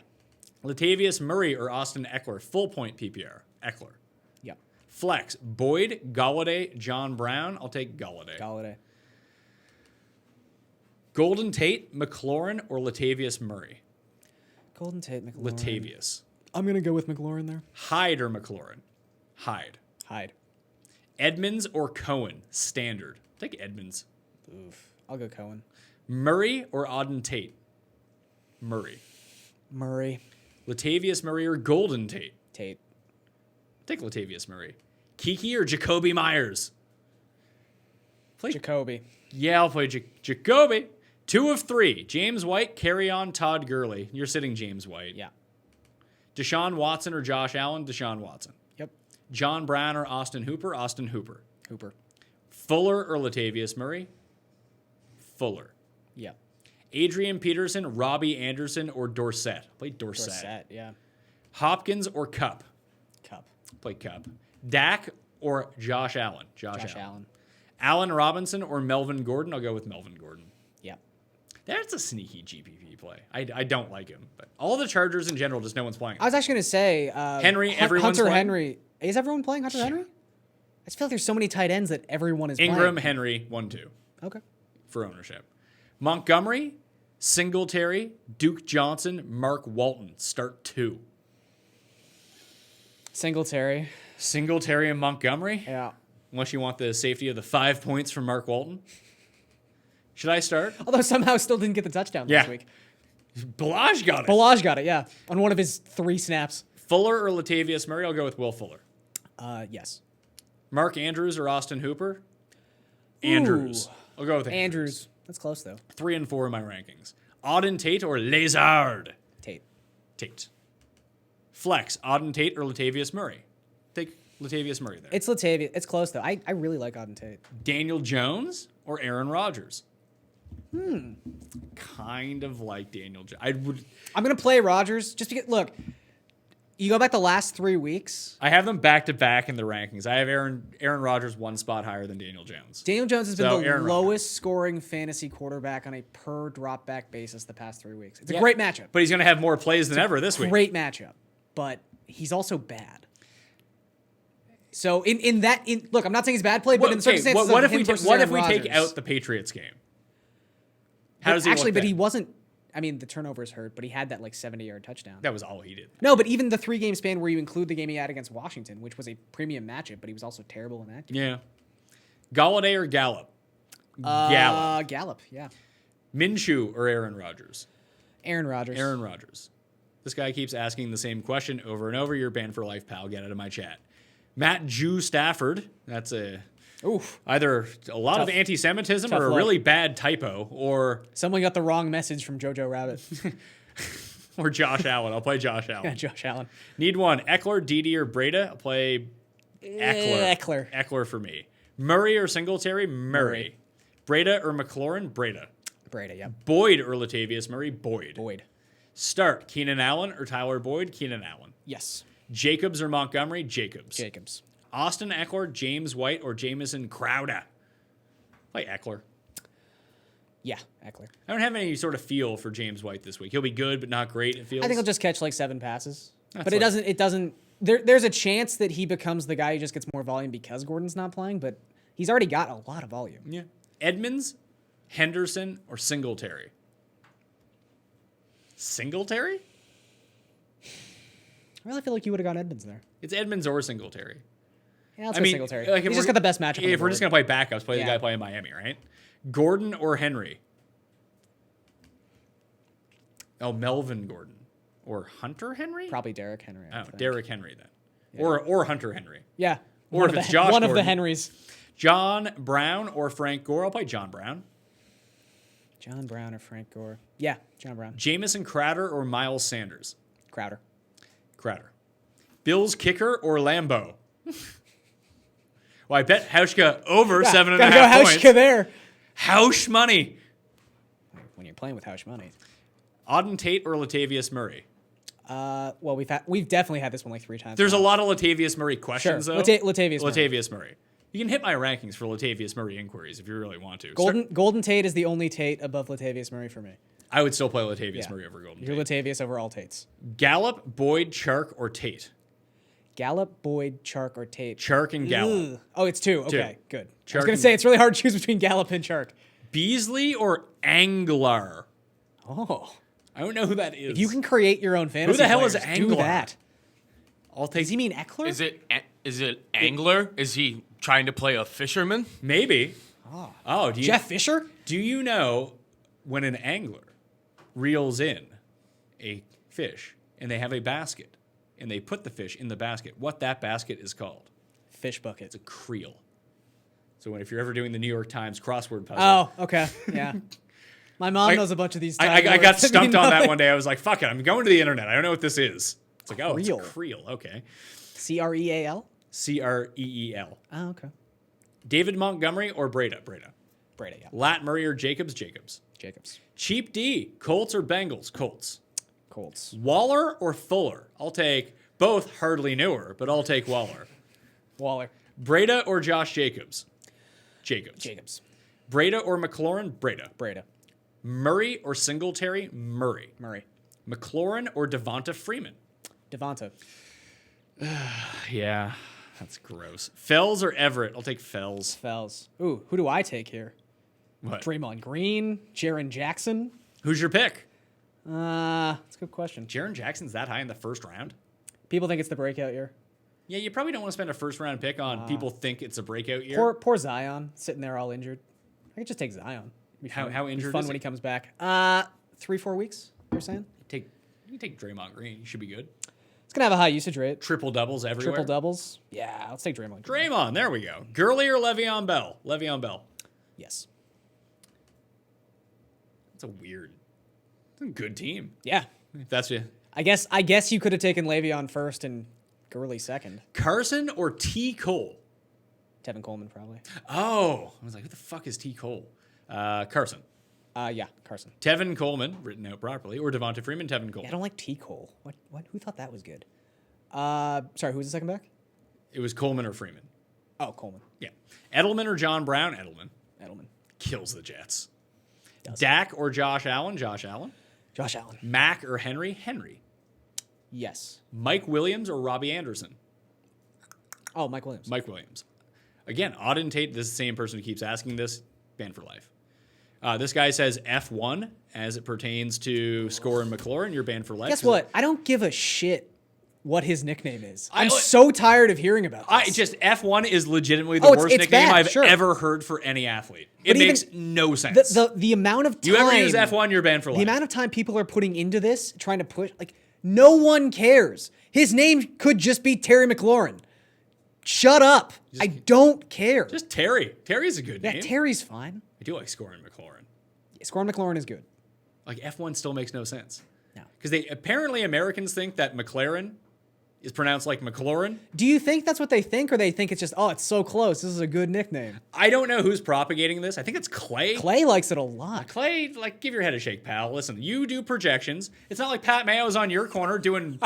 Latavius Murray or Austin Eckler? Full point PPR. Eckler. Yeah. Flex. Boyd, Galladay, John Brown. I'll take Galladay. Galladay. Golden Tate, McLaurin, or Latavius Murray? Golden Tate, McLaurin. Latavius. I'm going to go with McLaurin there. Hyde or McLaurin? Hyde. Hyde. Edmonds or Cohen? Standard. Take Edmonds. Oof. I'll go Cohen. Murray or Auden Tate? Murray. Murray. Latavius Murray or Golden Tate? Tate. Take Latavius Murray. Kiki or Jacoby Myers? Play. Jacoby. Yeah, I'll play Jacoby. 2 of 3. James White, Carry-On, Todd Gurley. You're sitting James White. Yeah. Deshaun Watson or Josh Allen? Deshaun Watson. Yep. John Brown or Austin Hooper? Austin Hooper. Hooper. Fuller or Latavius Murray? Fuller. Yeah. Adrian Peterson, Robbie Anderson, or Dorsett? Play Dorsett. Dorsett, yeah. Hopkins or Cup? Cup. Play Cup. Dak or Josh Allen? Josh Allen. Allen Robinson or Melvin Gordon? I'll go with Melvin Gordon. Yeah. That's a sneaky GPP play. I don't like him, but all the Chargers in general, just no one's playing. I was actually going to say Henry, everyone's Hunter playing? Henry. Is everyone playing Hunter Henry? I just feel like there's so many tight ends that everyone is Ingram, playing. Henry, 1-2 Okay. for ownership. Montgomery, Singletary, Duke Johnson, Mark Walton. Start 2. Singletary. Singletary and Montgomery? Yeah. Unless you want the safety of the 5 points from Mark Walton. Should I start? Although somehow still didn't get the touchdown Yeah. this week. Balaj got it. Balaj got it, yeah. On one of his 3 snaps. Fuller or Latavius Murray? I'll go with Will Fuller. Yes. Mark Andrews or Austin Hooper? Andrews. Ooh. I'll go with Andrews. That's close, though. 3 and 4 in my rankings. Auden Tate or Lazard? Tate. Tate. Flex. Auden Tate or Latavius Murray? Take Latavius Murray there. It's Latavius. It's close, though. I really like Auden Tate. Daniel Jones or Aaron Rodgers? Kind of like Daniel Jones. I'm going to play Rodgers just because, look, you go back the last 3 weeks. I have them back to back in the rankings. I have Aaron Rodgers 1 spot higher than Daniel Jones. Daniel Jones has been So, the Aaron Rodgers. lowest scoring fantasy quarterback on a per drop back basis the past 3 weeks. It's a great matchup. But he's going to have more plays than ever this week. Great matchup. But he's also bad. So look, I'm not saying he's bad play, but in the circumstances what of if him versus what Aaron if we take Rodgers- out the Patriots game? How does he actually? look But then? he wasn't. I mean, the turnovers hurt, but he had that like 70-yard touchdown. That was all he did. No, but even the 3-game span where you include the game he had against Washington, which was a premium matchup, but he was also terrible in that game. Yeah. Galladay or Gallup? Gallup. Gallup, yeah. Minshew or Aaron Rodgers? Aaron Rodgers. Aaron Rodgers. This guy keeps asking the same question over and over. You're banned for life, pal. Get out of my chat. Matt Jew Stafford. That's either a lot of anti-Semitism Tough or a luck. really bad typo, or Someone got the wrong message from Jojo Rabbit. or Josh Allen. I'll play Josh Allen. Yeah, Josh Allen. Need one. Eckler, Dede, or Breda? I'll play Eckler. Eckler. For me. Murray or Singletary? Murray. Breda or McLaurin? Breda. Breda, yeah. Boyd or Latavius Murray? Boyd. Boyd. Start. Keenan Allen or Tyler Boyd? Keenan Allen. Yes. Jacobs or Montgomery? Jacobs. Jacobs. Austin Eckler, James White, or Jamison Crowder? Play Eckler. Yeah, Eckler. I don't have any sort of feel for James White this week. He'll be good, but not great, it feels. I think he'll just catch like 7 passes. That's But it doesn't there's a chance that he becomes the guy who just gets more volume because Gordon's not playing, but he's already got a lot of volume. Yeah. Edmonds, Henderson, or Singletary? Singletary? I really feel like you would have gone Edmonds there. It's Edmonds or Singletary. Yeah, let's go Singletary. Like, He's just got the best matchup. If we're just going to play backups, play the Yeah. guy playing Miami, right? Gordon or Henry? Oh, Melvin Gordon. Or Hunter Henry? Probably Derrick Henry. I Oh, think. Derrick Henry then. Or Hunter Henry. Yeah. Or One if of it's the, Josh one of the Gordon. Henrys. John Brown or Frank Gore? I'll play John Brown. John Brown or Frank Gore? Yeah, John Brown. Jamison Crowder or Miles Sanders? Crowder. Crowder. Bills kicker or Lambeau? Well, I bet Hauschka over 7.5 Gotta go points. Hauschka there. Hausch money. When you're playing with Hausch money. Auden Tate or Latavius Murray? Well, we've definitely had this one like 3 times. There's now. a lot of Latavius Murray Sure. questions, though. Latavius Murray. Latavius Murray. You can hit my rankings for Latavius Murray inquiries if you really want to. Golden Tate is the only Tate above Latavius Murray for me. I would still play Latavius Yeah. Murray over Golden You're Tate. Latavius over all Tates. Gallup, Boyd, Chark, or Tate? Gallup, Boyd, Chark, or Tate. Chark and Gallup. Ugh. Oh, it's 2. Okay, good. I Chark was gonna and- say it's really hard to choose between Gallup and Chark. Beasley or Angler? Oh, I don't know who that is. if you can create your own fantasy, the hell is players, Angler? Do that. I'll take. Does he mean Eckler? Is it angler? Is he trying to play a fisherman? Maybe. Oh, do you, Jeff Fisher? Do you know when an angler reels in a fish and they have a basket and they put the fish in the basket, what that basket is called? Fish bucket. It's a creel. So if you're ever doing the New York Times crossword puzzle, Oh, okay. Yeah. My mom knows a bunch of these. I titles. got stumped on that nothing. one day. I was like, "Fuck it, I'm going to the internet. I don't know what this is." It's like, oh, it's a Creel. creel. Okay, Creal. Creel. Oh, okay. David Montgomery or Breda? Breda, yeah. Lat Murray or Jacobs? Jacobs. Cheap D, Colts or Bengals? Colts. Colts. Waller or Fuller? I'll take both hardly newer, but I'll take Waller. Waller. Breda or Josh Jacobs? Jacobs. Breda or McLaurin? Breda. Murray or Singletary? Murray. McLaurin or Devonta Freeman? Devonta. Yeah, that's gross. Fells or Everett? I'll take Fells. Fells. Ooh, who do I take here? What? Draymond Green, Jaron Jackson. Who's your pick? That's a good question. Jaron Jackson's that high in the first round? People think it's the breakout year. Yeah, you probably don't want to spend a first round pick on people think it's a breakout year. Poor Zion sitting there all injured. I could just take Zion. It'd be How fun. It'd be injured fun is when he? he comes back. 3-4 weeks. You're saying You can take Draymond Green. You should be good. it's gonna have a high usage rate. Triple doubles everywhere. Triple doubles. Yeah, let's take Draymond. Draymond, there we go. Gurley or Le'Veon Bell? Le'Veon Bell. Yes. That's a good team. Yeah. If that's you. I guess you could have taken Le'Veon first and Gurley second. Carson or T. Cole? Tevin Coleman probably. Oh, I was like, who the fuck is T. Cole? Carson. Yeah, Carson. Tevin Coleman, written out properly, or Devonta Freeman, Tevin Yeah, I Coleman. don't like T. Cole. What? Who thought that was good? Sorry, who was the second back? It was Coleman or Freeman. Oh, Coleman. Yeah. Edelman or John Brown? Edelman. Kills the Jets. Does. Dak or Josh Allen? Josh Allen. Josh Allen. Mack or Henry? Henry. Yes. Mike Williams or Robbie Anderson? Oh, Mike Williams. Mike Williams. Again, Auden Tate, this is the same person who keeps asking this, banned for life. This guy says F1 as it pertains to Score and McLaurin. You're banned for life. Guess what? I don't give a shit what his nickname is. I'm I- so tired of hearing about this. F1 is legitimately the Oh, it's worst nickname bad, I've sure. ever heard for any athlete. It But even makes no sense. the amount of time you ever use F1, you're banned for the life. amount of time people are putting into this, trying to push, like, no one cares. His name could just be Terry McLaurin. Shut up. I don't care. Just Terry. Terry's a good yeah, name. Terry's fine. I do like Score and McLaurin. Scoring McLaurin is good. Like F1 still makes no sense. No. Because they apparently Americans think that McLaren is pronounced like McLaurin. Do you think that's what they think, or they think it's just, oh, it's so close, this is a good nickname? I don't know who's propagating this. I think it's Clay. Clay likes it a lot. Clay, like, give your head a shake, pal. Listen, you do projections. It's not like Pat Mayo's on your corner doing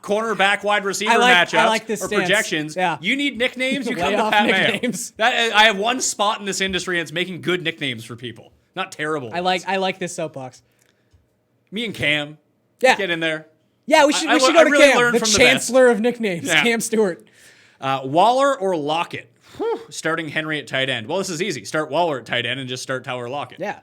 cornerback wide receiver matchups I like this or stance. projections. Yeah. You need nicknames, you come Lay to off Pat nicknames. Mayo. I have one spot in this industry, and it's making good nicknames for people, not terrible I ones. like this soapbox. Me and Cam. Yeah. Get in there. Yeah, we should I go to really Cam, learned the from the chancellor of nicknames, Yeah. Cam Stewart. Waller or Lockett? Starting Henry at tight end. Well, this is easy. Start Waller at tight end and just start Tyler Lockett. Yeah.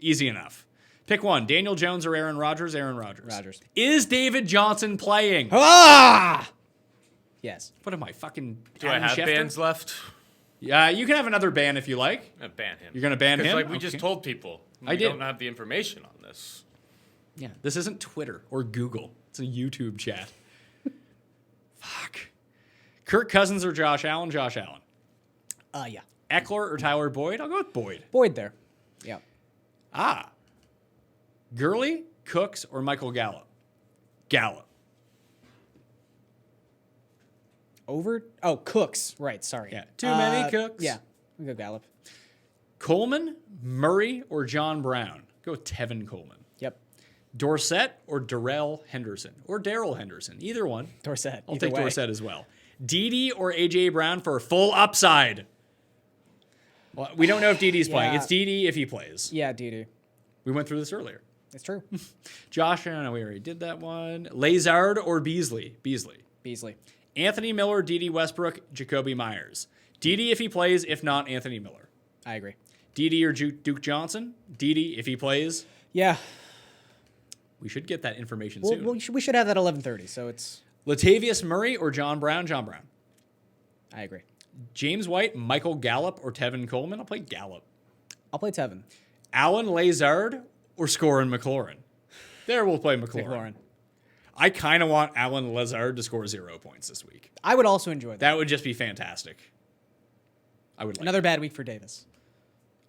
Easy enough. Pick one. Daniel Jones or Aaron Rodgers? Aaron Rodgers. Rodgers. Is David Johnson playing? Ah! Yes. What am I, fucking Do I Adam have Schefter? bans left? Yeah, you can have another ban if you like. Ban him. You're gonna ban him? Like we Okay. just told people. I We did. don't have the information on this. Yeah, this isn't Twitter or Google. It's a YouTube chat. Fuck. Kirk Cousins or Josh Allen? Josh Allen. Yeah. Eckler or Tyler Boyd? I'll go with Boyd. Boyd there. Yeah. Gurley, Cooks, or Michael Gallup? Gallup. Over? Oh, Cooks. Right, sorry. Yeah, too many Cooks. Yeah. We go Gallup. Coleman, Murray, or John Brown? Go with Tevin Coleman. Yep. Dorset or Darrell Henderson? Or Darrell Henderson? Either one. Dorset. I'll either take way. Dorset as well. Dede or A.J. Brown for full upside? Well, we don't know if Dede's playing. Yeah. It's Dede if he plays. Yeah, Dede. We went through this earlier. It's true. Josh, I don't know, we already did that one. Lazard or Beasley? Beasley. Anthony Miller, Dede Westbrook, Jacoby Myers. Dede if he plays, if not, Anthony Miller. I agree. Dede or Duke Johnson? Dede if he plays. Yeah. We should get that information Well, soon. we should have that 11:30, so it's... Latavius Murray or John Brown? John Brown. I agree. James White, Michael Gallup, or Tevin Coleman? I'll play Gallup. I'll play Tevin. Alan Lazard or Scorin McLaurin? There, we'll play McLaurin. McLaurin. I kind of want Alan Lazard to score 0 points this week. I would also enjoy that. That would just be fantastic. I would like Another bad week for Davis.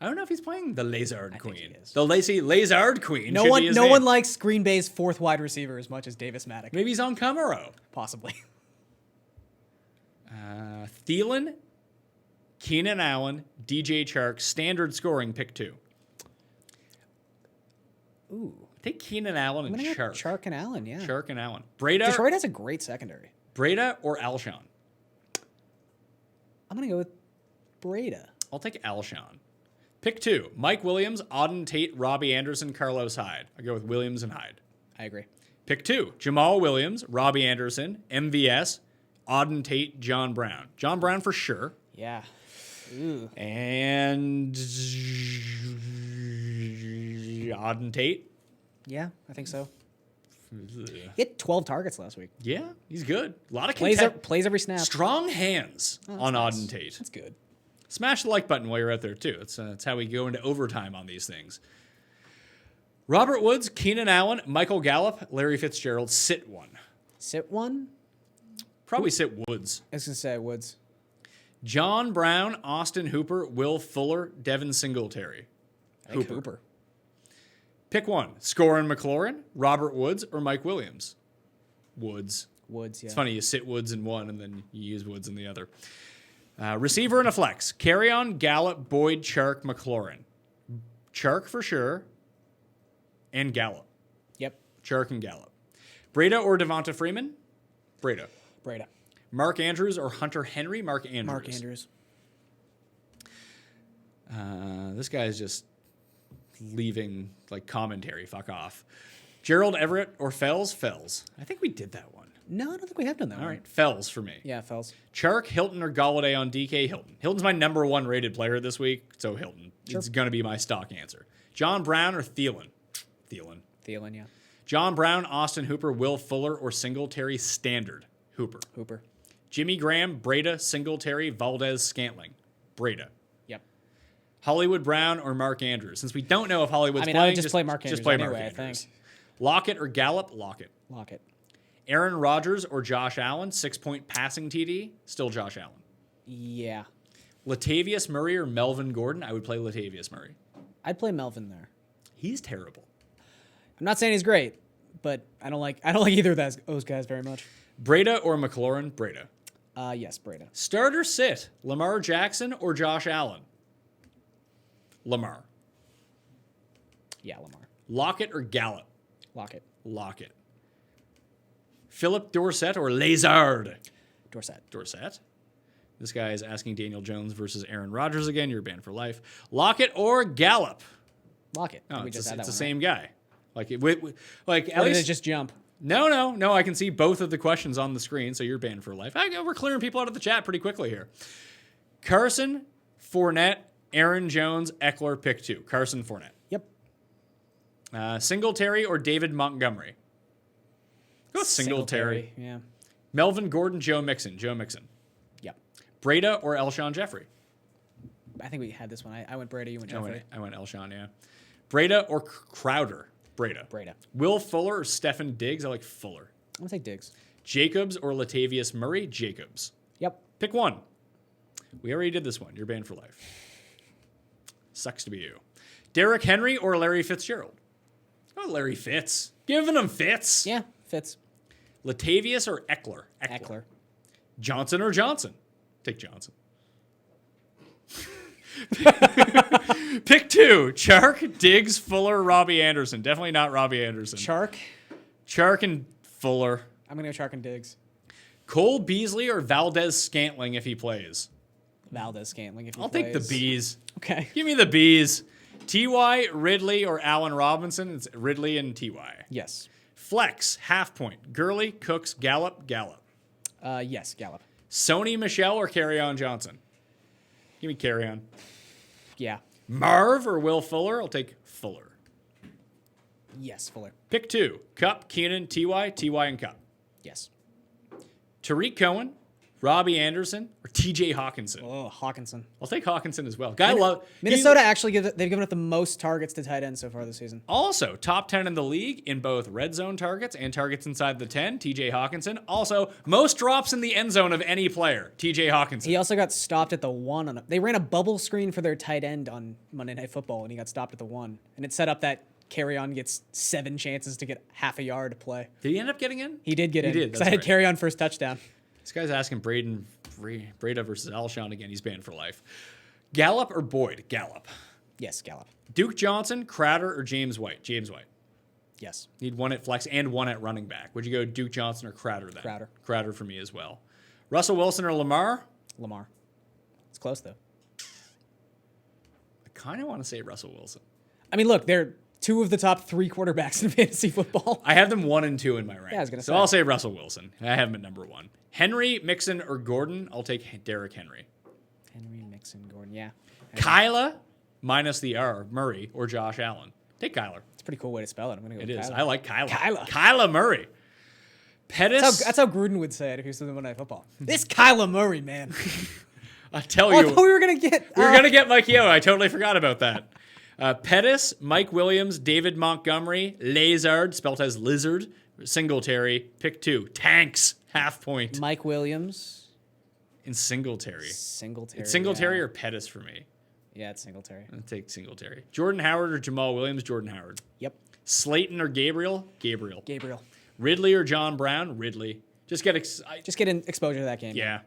I don't know if he's playing the Lazard Queen. he is. The Lacey Lazard Queen. No should one be his no name. one likes Green Bay's fourth wide receiver as much as Davis Maddock. Maybe he's on Camaro. Possibly. Thielen, Keenan Allen, DJ Chark, standard scoring, pick 2. Ooh. Take Keenan Allen and I'm gonna go Chark. Chark and Allen, yeah. Chark and Allen. Breda Detroit has a great secondary. or Alshon? I'm going to go with Breda. I'll take Alshon. Pick 2. Mike Williams, Auden Tate, Robbie Anderson, Carlos Hyde. I'll go with Williams and Hyde. I agree. Pick 2. Jamal Williams, Robbie Anderson, MVS, Auden Tate, John Brown. John Brown for sure. Yeah. Ooh. And Auden Tate. Yeah, I think so. He had 12 targets last week. Yeah, he's good. A lot of Plays every snap. strong hands on nice. Auden Tate. That's good. Smash the like button while you're out there, too. That's how we go into overtime on these things. Robert Woods, Keenan Allen, Michael Gallup, Larry Fitzgerald, sit one. Sit one? Probably sit Woods. I was going to say Woods. John Brown, Austin Hooper, Will Fuller, Devin Singletary. I think Hooper. Pick one. Scorin McLaurin, Robert Woods, or Mike Williams? Woods. Woods, yeah. It's funny, you sit Woods in one and then you use Woods in the other. Receiver and a flex. Carrion, Gallup, Boyd, Chark, McLaurin. Chark for sure. And Gallup. Yep. Chark and Gallup. Breda or Devonta Freeman? Breda. Breda. Mark Andrews or Hunter Henry? Mark Andrews. Mark Andrews. This guy's just leaving like commentary. Fuck off. Gerald Everett or Fells? Fells. I think we did that one. No, I don't think we have done that All one. right, Fells for me. Yeah, Fells. Chark, Hilton, or Galladay on DK? Hilton. Hilton's my number 1 rated player this week, so Hilton. Sure. It's going to be my stock answer. John Brown or Thielen? Thielen. Thielen, yeah. John Brown, Austin Hooper, Will Fuller, or Singletary standard? Hooper. Hooper. Jimmy Graham, Breda, Singletary, Valdez, Scantling. Breda. Yep. Hollywood Brown or Mark Andrews? Since we don't know if Hollywood's I mean, playing, I would just play Mark Andrews Just play anyway, Mark I Andrews. think. Lockett or Gallup? Lockett. Lockett. Aaron Rodgers or Josh Allen? 6-point passing TD? Still Josh Allen. Yeah. Latavius Murray or Melvin Gordon? I would play Latavius Murray. I'd play Melvin there. He's terrible. I'm not saying he's great, but I don't like either of those guys very much. Breda or McLaurin? Breda. Yes, Breda. Start or sit? Lamar Jackson or Josh Allen? Lamar. Yeah, Lamar. Lockett or Gallup? Lockett. Lockett. Philip Dorsett or Lazard? Dorsett. Dorsett. This guy is asking Daniel Jones versus Aaron Rodgers again. You're banned for life. Lockett or Gallup? Lockett. No, We it's just had the that one, same guy. Like, like at right? Or did least it just jump? No. I can see both of the questions on the screen, so you're banned for life. We're clearing people out of the chat pretty quickly here. Carson, Fournette, Aaron Jones, Eckler, pick 2. Carson, Fournette. Yep. Singletary or David Montgomery? Go with Singletary. Yeah. Melvin Gordon, Joe Mixon. Joe Mixon. Yep. Breda or Elshon Jeffrey? I think we had this one. I went Breda, you went Jeffrey. I went Elshon, yeah. Breda or Crowder? Breda. Breda. Will Fuller or Stefan Diggs? I like Fuller. I'm going to take Diggs. Jacobs or Latavius Murray? Jacobs. Yep. Pick one. We already did this one. You're banned for life. Sucks to be you. Derrick Henry or Larry Fitzgerald? Oh, Larry Fitz. Giving him Fitz. Yeah, Fitz. Latavius or Eckler? Eckler. Johnson or Johnson? Take Johnson. Pick 2. Chark, Diggs, Fuller, Robbie Anderson. Definitely not Robbie Anderson. Chark and Fuller. I'm going to go Chark and Diggs. Cole Beasley or Valdez Scantling if he plays? Valdez Scantling if he I'll plays. take the Bees. Okay. Give me the Bees. T.Y., Ridley, or Allen Robinson? It's Ridley and T.Y. Yes. Flex, half point. Gurley, Cooks, Gallup. Yes, Gallup. Sony Michelle or Carryon Johnson? Give me Carryon. Yeah. Marv or Will Fuller? I'll take Fuller. Yes, Fuller. Pick 2. Cup, Keenan, T.Y., and Cup. Yes. Tariq Cohen, Robbie Anderson, or T.J. Hawkinson? Oh, Hawkinson. I'll take Hawkinson as well. Minnesota actually they've given up the most targets to tight ends so far this season. Also, top 10 in the league in both red zone targets and targets inside the 10, TJ Hawkinson. Also, most drops in the end zone of any player, TJ Hawkinson. He also got stopped at the 1. They ran a bubble screen for their tight end on Monday Night Football, and he got stopped at the 1. And it set up that Carryon gets 7 chances to get half a yard to play. Did he end up getting in? He did get in. He did, Because I had right. Carryon first touchdown. This guy's asking Breda versus Alshon again. He's banned for life. Gallup or Boyd? Gallup. Yes, Gallup. Duke Johnson, Crowder, or James White? James White. Yes. Need one at flex and one at running back. Would you go Duke Johnson or Crowder then? Crowder. Crowder for me as well. Russell Wilson or Lamar? Lamar. It's close, though. I kind of want to say Russell Wilson. I mean, look, they're 2 of the top 3 quarterbacks in fantasy football. I have them 1 and 2 in my rank. Yeah, I was gonna so say. I'll say Russell Wilson. I have him at number 1. Henry, Mixon, or Gordon? I'll take Derrick Henry. Henry, Mixon, Gordon, yeah. Kyla, minus the R, Murray, or Josh Allen? Take Kyler. It's a pretty cool way to spell it. I'm going to go It with is. Kyler. I like Kyla. Kyla. Kyla Murray. Pettis. That's how Gruden would say it if he was doing Monday Night Football. This Kyler Murray, man. I tell Oh, I you. thought we were going to get... We were going to get Mike Yeo. I totally forgot about that. Pettis, Mike Williams, David Montgomery, Lazard, spelt as lizard, Singletary, pick 2. Tanks, half point. Mike Williams. And Singletary. Singletary. It's Singletary yeah. or Pettis for me. Yeah, it's Singletary. I'll take Singletary. Jordan Howard or Jamal Williams? Jordan Howard. Yep. Slayton or Gabriel? Gabriel. Gabriel. Ridley or John Brown? Ridley. Just get Just get an exposure to that game. Yeah.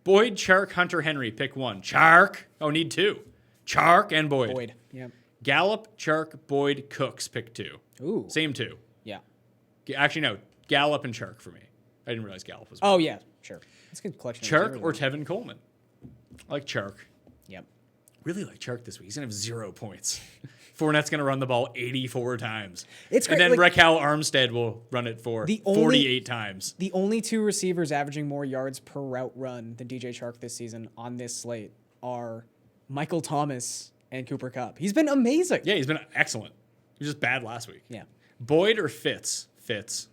Boyd, Chark, Hunter, Henry. Pick 1. Chark. Oh, need 2. Chark and Boyd. Boyd. Yep. Gallup, Chark, Boyd, Cooks. Pick 2. Ooh. Same 2. Yeah. Actually, no. Gallup and Chark for me. I didn't realize Gallup was. Oh, yeah. Sure. That's a good collection. of Chark receivers, or though. Tevin Coleman? I like Chark. Yep. Really like Chark this week. He's going to have 0 points. Fournette's going to run the ball 84 times. It's and great, then like- Raquel Armstead will run it for 48 times. The only 2 receivers averaging more yards per route run than DJ Chark this season on this slate are Michael Thomas and Cooper Kupp. He's been amazing. Yeah, he's been excellent. He was just bad last week. Yeah. Boyd or Fitz? Fitz.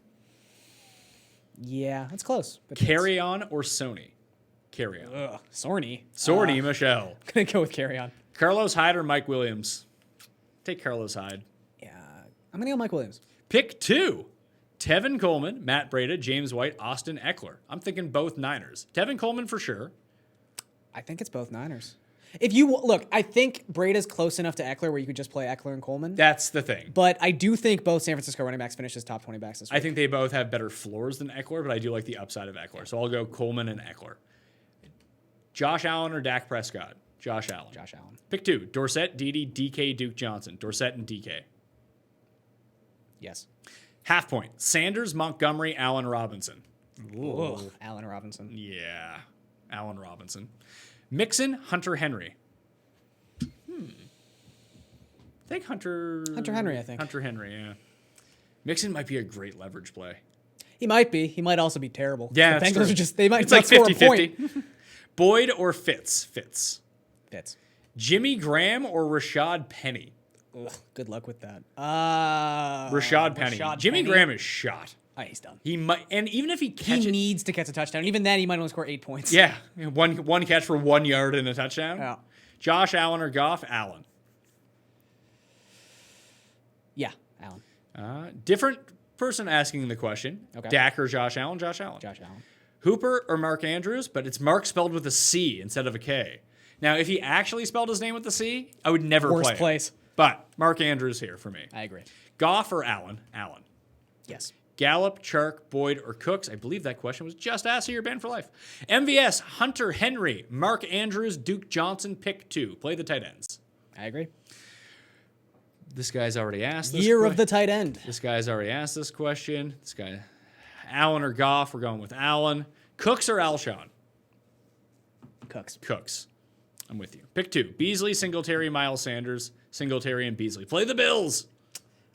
Yeah, that's close. But Carry on or Sony? Carry on. Ugh, Sorny. Michelle. Gonna go with Carry On. Carlos Hyde or Mike Williams? Take Carlos Hyde. Yeah, I'm gonna go Mike Williams. Pick 2. Tevin Coleman, Matt Breida, James White, Austin Eckler. I'm thinking both Niners. Tevin Coleman for sure. I think it's both Niners. If you look, I think Breida's close enough to Eckler where you could just play Eckler and Coleman. That's the thing. But I do think both San Francisco running backs finish as top 20 backs this week. I think they both have better floors than Eckler, but I do like the upside of Eckler. So I'll go Coleman and Eckler. Josh Allen or Dak Prescott? Josh Allen. Josh Allen. Pick 2. Dorsett, Dede, DK, Duke Johnson. Dorsett and DK. Yes. Half point. Sanders, Montgomery, Allen Robinson. Ugh, Allen Robinson. Yeah. Allen Robinson. Mixon, Hunter Henry. I think Hunter Henry, I think. Hunter Henry, yeah. Mixon might be a great leverage play. He might be. He might also be terrible. Yeah, the that's Bengals true. are just, they might It's not like score 50-50. a point. Boyd or Fitz? Fitz. Fits. Jimmy Graham or Rashad Penny? Ugh, good luck with that. Rashad Penny. Jimmy Graham is shot. Oh, he's done. He might, and even if he He catches, needs to catch a touchdown. Even then, he might only score 8 points. yeah, one catch for 1 yard and a touchdown. Yeah. Josh Allen or Goff? Allen. Yeah, Allen. Different person asking the question. Okay. Dak or Josh Allen? Josh Allen. Josh Allen. Hooper or Mark Andrews? But it's Mark spelled with a C instead of a K. Now, if he actually spelled his name with a C, I would never Worst play it. place. But Mark Andrews here for me. I agree. Goff or Allen? Allen. Yes. Gallup, Chark, Boyd, or Cooks? I believe that question was just asked here, Ben for life. MVS, Hunter Henry, Mark Andrews, Duke Johnson, pick 2. Play the tight ends. I agree. This guy's already asked this Year of the tight end. This guy's already asked this question. This guy, Allen or Goff? We're going with Allen. Cooks or Alshon? Cooks. Cooks. I'm with you. Pick 2. Beasley, Singletary, Miles Sanders, Singletary, and Beasley. Play the Bills.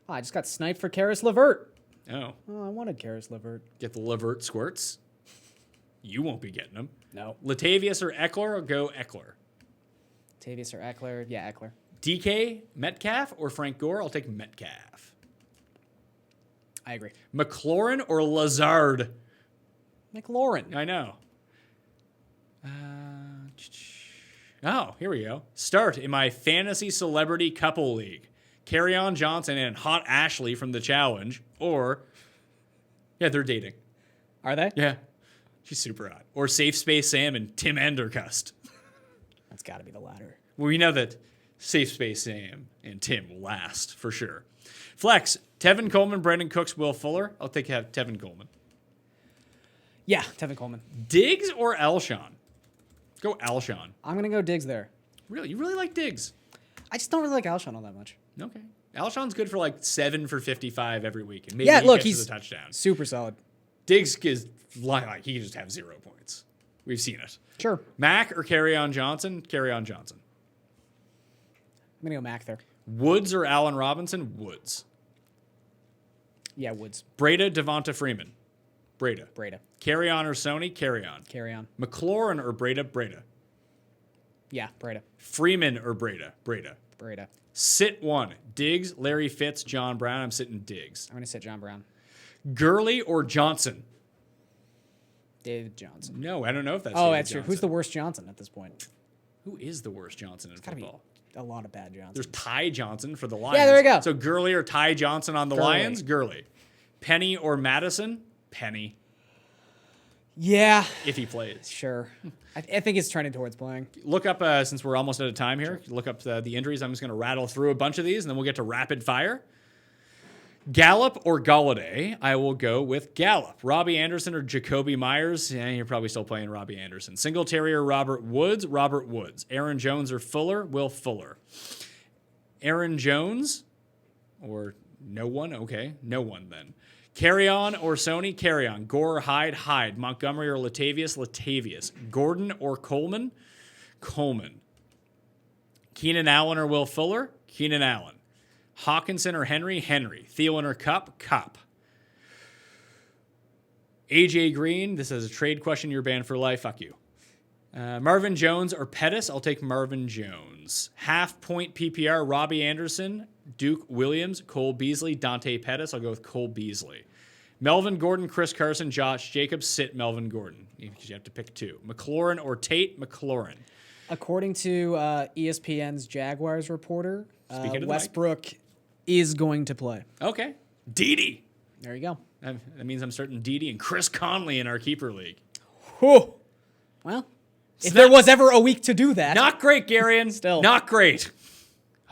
Oh, I just got sniped for Karis LeVert. Oh, Oh, I wanted Karis LeVert. get the Levert squirts. You won't be getting them. No. Latavius or Eckler? I'll go Eckler. Tavius or Eckler? Yeah, Eckler. DK, Metcalf, or Frank Gore? I'll take Metcalf. I agree. McLaurin or Lazard? McLaurin. I know. Oh, here we go. Start in my fantasy celebrity couple league. Carrion Johnson and Hot Ashley from the challenge. Or, yeah, they're dating. Are they? Yeah. She's super hot. Or Safe Space Sam and Tim Endercust. That's got to be the latter. Well, we know that Safe Space Sam and Tim will last for sure. Flex, Tevin Coleman, Brandon Cooks, Will Fuller. I'll take Tevin Coleman. Yeah, Tevin Coleman. Diggs or Alshon? Go Alshon. I'm going to go Diggs there. Really? You really like Diggs? I just don't really like Alshon all that much. Okay. Alshon's good for like 7 for 55 every week. And maybe Yeah, he look, catches he's a touchdown. super solid. Diggs is like he can just have 0 points. We've seen it. Sure. Mac or Carrion Johnson? Carrion Johnson. I'm going to go Mac there. Woods or Allen Robinson? Woods. Yeah, Woods. Breda, Devonta Freeman. Breda. Breda. Carrion or Sony? Carrion. Carry on. McLaurin or Breda? Breda. Yeah, Breda. Freeman or Breda? Breda. Breda. Sit 1. Diggs, Larry Fitz, John Brown. I'm sitting Diggs. I'm going to sit John Brown. Gurley or Johnson? David Johnson. No, I don't know if that's Oh, David that's true. Johnson. Who's the worst Johnson at this point? Who is the worst Johnson in Gotta be football? a lot of bad Johnsons. There's Ty Johnson for the Lions. Yeah, there we go. So Gurley or Ty Johnson on the Gurley. Lions? Gurley. Penny or Madison? Penny, Yeah, if he plays. sure. I think it's trending towards playing. Look up, since we're almost out of time here, look up the injuries. I'm just going to rattle through a bunch of these, and then we'll get to rapid fire. Gallup or Galladay? I will go with Gallup. Robbie Anderson or Jacoby Myers? Yeah, you're probably still playing Robbie Anderson. Singletary or Robert Woods? Robert Woods. Aaron Jones or Fuller? Will Fuller. Aaron Jones or no one? Okay, no one then. Carrion or Sony? Carrion. Gore or Hyde? Hyde. Montgomery or Latavius? Latavius. Gordon or Coleman? Coleman. Keenan Allen or Will Fuller? Keenan Allen. Hawkinson or Henry? Henry. Thielen or Cup? Cup. AJ Green, this is a trade question. You're banned for life. Fuck you. Marvin Jones or Pettis? I'll take Marvin Jones. Half point PPR, Robbie Anderson, Duke Williams, Cole Beasley, Dante Pettis. I'll go with Cole Beasley. Melvin Gordon, Chris Carson, Josh Jacobs. Sit Melvin Gordon. You have to pick two. McLaurin or Tate? McLaurin. According to ESPN's Jaguars reporter, Speaking to the Westbrook is going to play. Okay. Didi. There you go. That means I'm starting Didi and Chris Conley in our keeper league. Whew. Well, if there was ever a week to do that. Not great, Garion. Still. Not great.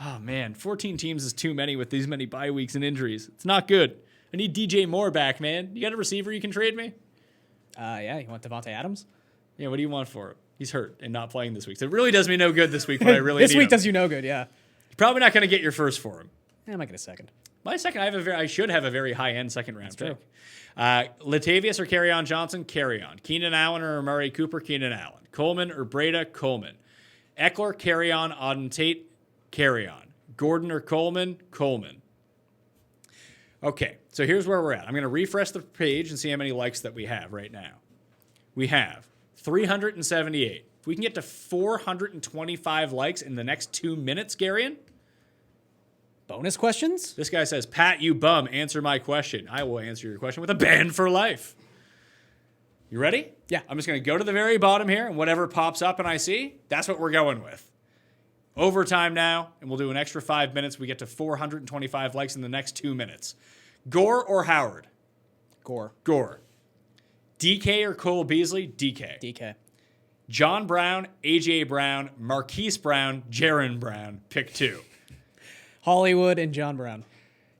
Oh, man. 14 teams is too many with these many bye weeks and injuries. It's not good. I need DJ Moore back, man. You got a receiver you can trade me? Yeah, you want Devontae Adams? Yeah, what do you want for him? He's hurt and not playing this week. So it really does me no good this week, but I really This need week him. does you no good, yeah. You're probably not going to get your first for him. I might get a second. My second, I should have a very high-end second round true. pick. Latavius or Kerryon Johnson? Kerryon. Keenan Allen or Amari Cooper? Keenan Allen. Coleman or Breda? Coleman. Eckler, Kerryon, Auden Tate? Kerryon. Gordon or Coleman? Coleman. Okay, so here's where we're at. I'm going to refresh the page and see how many likes that we have right now. We have 378. If we can get to 425 likes in the next 2 minutes, Garion. Bonus questions? This guy says, Pat, you bum, answer my question. I will answer your question with a ban for life. You ready? Yeah. I'm just going to go to the very bottom here, and whatever pops up and I see, that's what we're going with. Overtime now, and we'll do an extra 5 minutes. We get to 425 likes in the next 2 minutes. Gore or Howard? Gore. Gore. DK or Cole Beasley? DK. DK. John Brown, AJ Brown, Marquise Brown, Jaron Brown. Pick two. Hollywood and John Brown.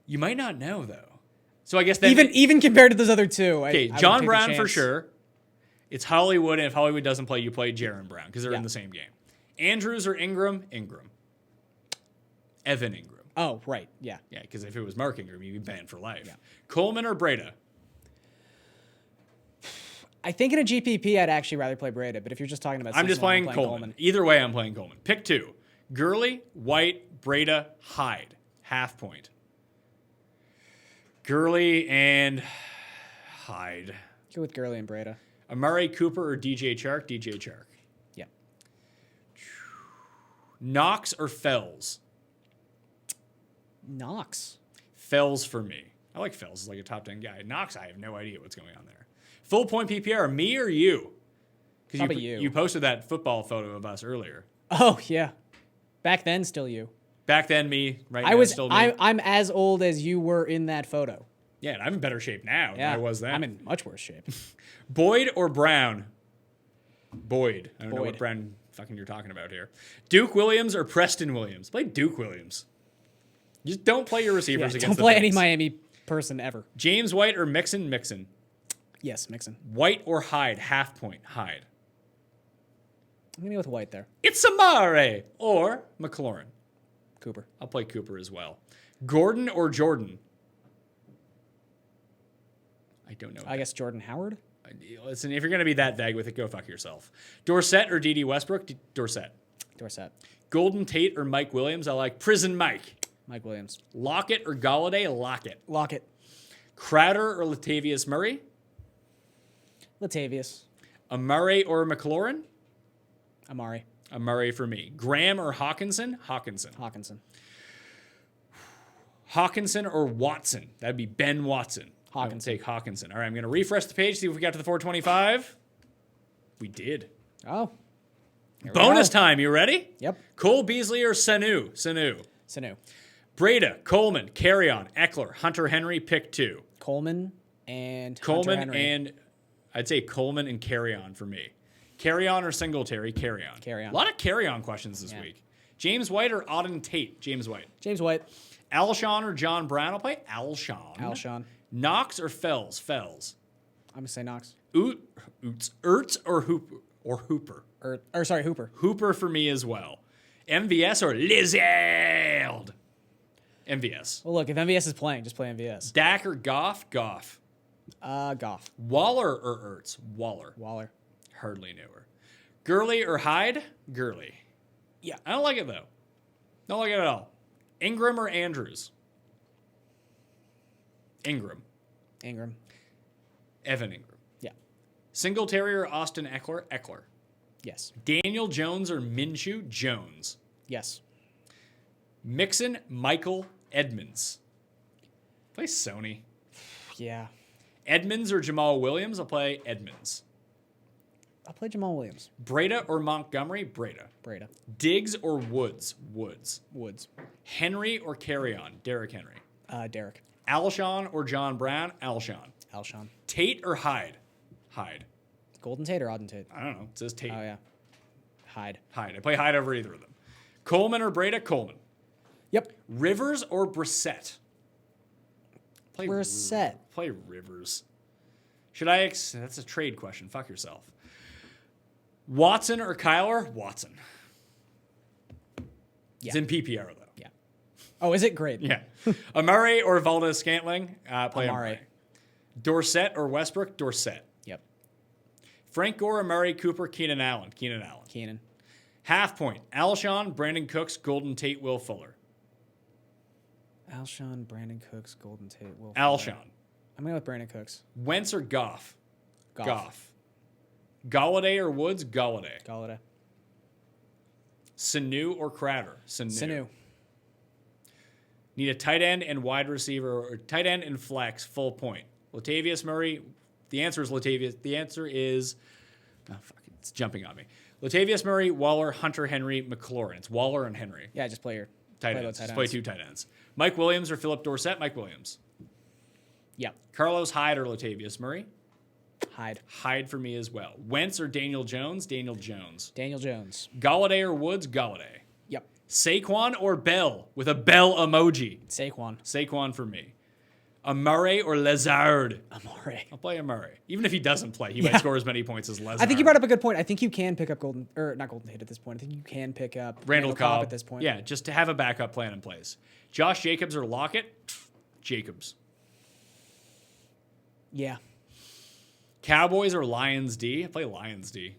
You might not know, though. So I guess then... Even compared to those other two. Okay, I would John take a Brown for chance. sure. It's Hollywood, and if Hollywood doesn't play, you play Jaron Brown because they're in the same game. Andrews or Ingram? Ingram. Evan Ingram. Oh, right. Yeah. Yeah, because if it was Mark Ingram, you'd be banned for life. Yeah. Coleman or Breda? I think in a GPP, I'd actually rather play Breda, but if you're just talking about I'm just season long, playing I'm Coleman. Either way, I'm playing Coleman. Pick two. Gurley, White, Breda, Hyde. Half point. Gurley and Hyde. Go with Gurley and Breda. Amari Cooper or DJ Chark? DJ Chark. Yeah. Knox or Fells? Knox. Fells for me. I like Fells. He's like a top 10 guy. Knox, I have no idea what's going on there. Full point PPR, me or you? Probably Because you. you posted that football photo of us earlier. Oh, yeah. Back then, still you. Back then, me. Right now, still me. I'm as old as you were in that photo. Yeah, and I'm in better shape now Yeah. than I was then. I'm in much worse shape. Boyd or Brown? Boyd. I don't know what Boyd. Brown fucking you're talking about here. Duke Williams or Preston Williams? Play Duke Williams. Just don't play your receivers against don't the play any Bills. Miami person ever. James White or Mixon? Mixon. Yes, Mixon. White or Hyde? Half point. Hyde. I'm going to go with White there. It's Amare or McLaurin. Cooper. I'll play Cooper as well. Gordon or Jordan? I don't know. I guess Jordan Howard? Listen, if you're going to be that vague with it, go fuck yourself. Dorsett or D.D. Westbrook? Dorsett. Dorsett. Golden Tate or Mike Williams? I like Prison Mike. Mike Williams. Lockett or Galladay? Lockett. Lockett. Crowder or Latavius Murray? Latavius. Amare or McLaurin? Amari. Amare for me. Graham or Hawkinson? Hawkinson. Hawkinson or Watson? That'd be Ben Watson. Hawkinson. I will take Hawkinson. All right, I'm going to refresh the page, see if we got to the 425. We did. Oh. Here we Bonus go. time. You ready? Yep. Cole Beasley or Sanu? Sanu. Breda, Coleman, Carryon, Eckler, Hunter Henry, pick two. Coleman and Coleman Hunter Henry. and I'd say Coleman and Carryon for me. Carryon or Singletary? Carryon. Carryon. A lot of Carryon questions this week. James White or Auden Tate? James White. James White. Alshon or John Brown? I'll play Alshon. Alshon. Knox or Fells? Fells. I'm going to say Knox. Ertz or Hooper? Hooper. Hooper for me as well. MVS or Lizard? MVS. Well, look, if MVS is playing, just play MVS. Dak or Goff? Goff. Goff. Waller or Ertz? Waller. Hardly knew her. Gurley or Hyde? Gurley. Yeah. I don't like it, though. Don't look at it at all. Ingram or Andrews? Ingram. Ingram. Evan Ingram. Yeah. Singletary or Austin Eckler? Eckler. Yes. Daniel Jones or Minshew? Jones. Yes. Mixon, Michael, Edmonds. Play Sony. Yeah. Edmonds or Jamal Williams? I'll play Edmonds. I'll play Jamal Williams. Breda or Montgomery? Breda. Breda. Diggs or Woods? Woods. Woods. Henry or Carrion? Derrick Henry. Derek. Alshon or John Brown? Alshon. Alshon. Tate or Hyde? Hyde. Golden Tate or Auden Tate? I don't know. It says Tate. Oh, yeah. Hyde. Hyde. I play Hyde over either of them. Coleman or Breda? Coleman. Yep. Rivers or Brissett? Play Brissett. Play Rivers. Should I? That's a trade question. Fuck yourself. Watson or Kyler? Watson. It's Yeah. in PPR though. Yeah. Oh, is it great? Yeah. Amari or Valdez Scantling? Play Amari. Amari. Dorsett or Westbrook? Dorsett. Yep. Frank Gore or Murray Cooper? Keenan Allen. Keenan Allen. Keenan. Half point. Alshon, Brandon Cooks, Golden Tate, Will Fuller. Alshon, Brandon Cooks, Golden Tate, Will. Alshon. I'm going with Brandon Cooks. Wentz or Goff? Goff. Galladay or Woods? Galladay. Galladay. Sanu or Crowder? Sanu. Need a tight end and wide receiver, or tight end and flex, full point. Latavius Murray. The answer is Latavius. The answer is, oh fuck, it's jumping on me. Latavius Murray, Waller, Hunter Henry, McLaurin. It's Waller and Henry. Yeah, just play your Tight ends. Just play two tight ends. Mike Williams or Philip Dorsett? Mike Williams. Yeah. Carlos Hyde or Latavius Murray? Hyde. Hyde for me as well. Wentz or Daniel Jones? Daniel Jones. Daniel Jones. Galladay or Woods? Galladay. Yep. Saquon or Bell with a Bell emoji? Saquon. Saquon for me. Amare or Lazard? Amare. I'll play Amare. Even if he doesn't play, he might score as many points as Lazard. I think you brought up a good point. I think you can pick up not Golden Tate at this point. I think you can pick up Randall Cobb at this point. Yeah, just to have a backup plan in place. Josh Jacobs or Lockett? Jacobs. Yeah. Cowboys or Lions D? I play Lions D.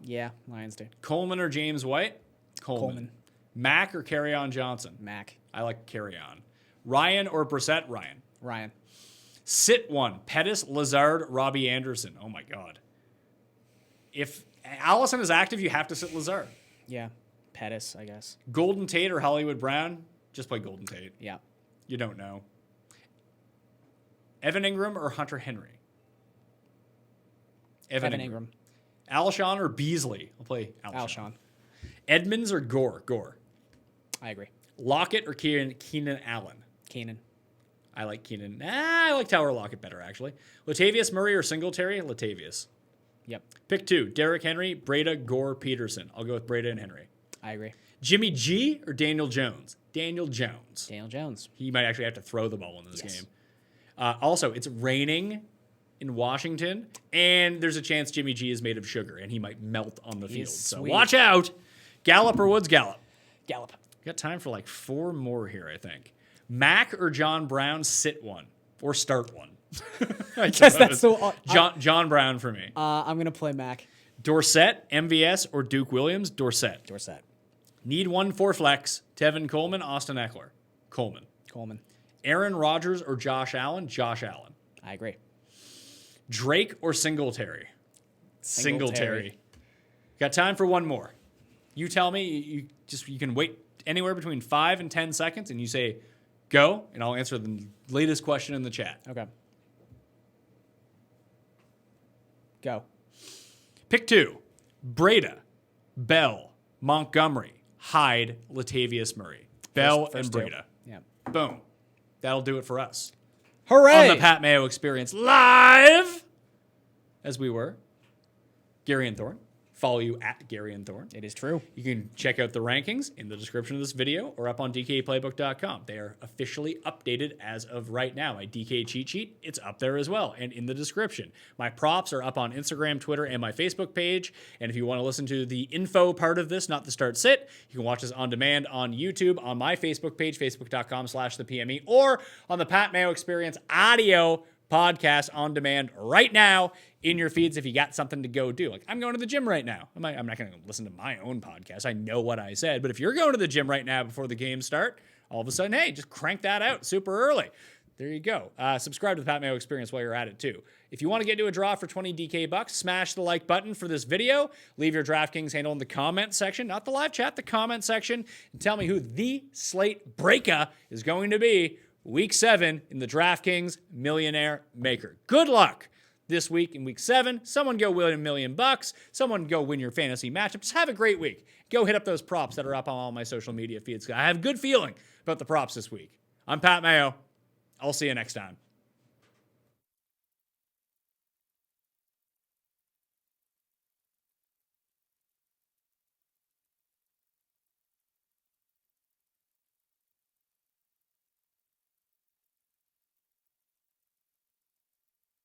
Yeah. Lions do. Coleman or James White? Coleman. Mack or Carrion Johnson? Mac. I like Carrion. Ryan or Brissett? Ryan. Ryan. Sit one. Pettis, Lazard, Robbie Anderson. Oh my God. If Allison is active, you have to sit Lazard. Yeah. Pettis, I guess. Golden Tate or Hollywood Brown? Just play Golden Tate. Yeah. You don't know. Evan Ingram or Hunter Henry? Evan Ingram. Alshon or Beasley? I'll play Alshon. Edmonds or Gore? Gore. I agree. Lockett or Keenan Allen? Keenan. I like Keenan. I like Tower Lockett better, actually. Latavius Murray or Singletary? Latavius. Yep. Pick two. Derrick Henry, Breda, Gore, Peterson. I'll go with Breda and Henry. I agree. Jimmy G or Daniel Jones? Daniel Jones. Daniel Jones. He might actually have to throw the ball in this Yes. game. Also, it's raining in Washington, and there's a chance Jimmy G is made of sugar, and he might melt on the field. He's So sweet. watch out. Gallop or Woods? Gallop. Gallup. Got time for like four more here, I think. Mack or John Brown? Sit one. Or start one. I guess that's so... John Brown for me. I'm going to play Mac. Dorsett, MVS, or Duke Williams? Dorsett. Dorsett. Need one for flex. Tevin Coleman, Austin Eckler. Coleman. Aaron Rodgers or Josh Allen? Josh Allen. I agree. Drake or Singletary? Singletary. Got time for one more. You tell me. You can wait anywhere between 5 and 10 seconds, and you say go, and I'll answer the latest question in the chat. Okay. Go. Pick two. Breda, Bell, Montgomery, Hyde, Latavius Murray. Bell and two. Breda. Yeah. Boom. That'll do it for us. Hooray! On the Pat Mayo Experience live, as we were. Garion Thorne. Follow you at Garion Thorne. It is true. You can check out the rankings in the description of this video or up on DKPlaybook.com. They are officially updated as of right now. My DK cheat sheet, it's up there as well and in the description. My props are up on Instagram, Twitter, and my Facebook page. And if you want to listen to the info part of this, not the start sit, you can watch this on demand on YouTube, on my Facebook page, facebook.com/thepme, or on the Pat Mayo Experience audio podcast on demand right now in your feeds if you got something to go do. Like, I'm going to the gym right now. I'm not going to listen to my own podcast. I know what I said. But if you're going to the gym right now before the games start, all of a sudden, hey, just crank that out super early. There you go. Subscribe to the Pat Mayo Experience while you're at it, too. If you want to get into a draw for 20 DK bucks, smash the like button for this video. Leave your DraftKings handle in the comment section, not the live chat, the comment section, and tell me who the slate breaker is going to be Week 7 in the DraftKings Millionaire Maker. Good luck this week in Week 7. Someone go win $1 million. Someone go win your fantasy matchup. Just have a great week. Go hit up those props that are up on all my social media feeds. I have a good feeling about the props this week. I'm Pat Mayo. I'll see you next time.